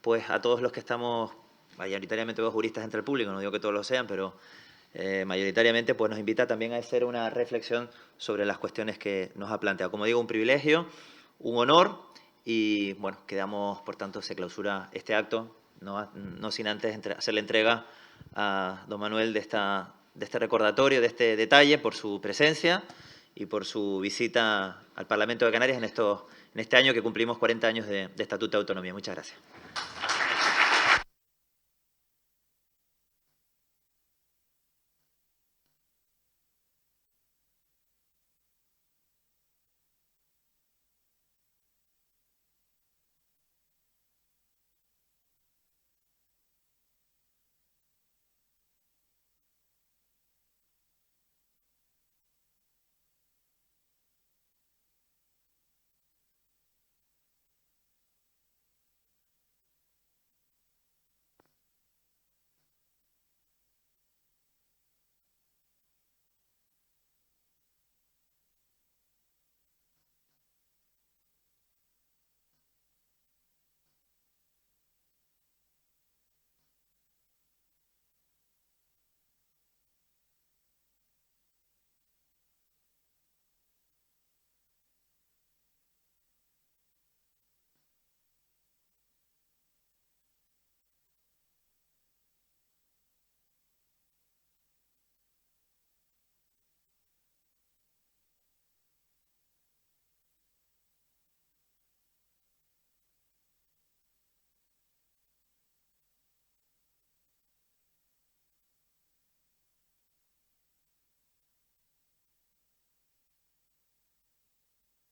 [SPEAKER 1] pues a todos los que estamos, mayoritariamente veo juristas entre el público, no digo que todos lo sean, pero mayoritariamente pues nos invita también a hacer una reflexión sobre las cuestiones que nos ha planteado. Como digo, un privilegio, un honor y, bueno, quedamos, por tanto, se clausura este acto, no sin antes hacerle entrega a don Manuel de este recordatorio, de este detalle, por su presencia y por su visita al Parlamento de Canarias en este año que cumplimos 40 años de Estatuto de Autonomía. Muchas gracias.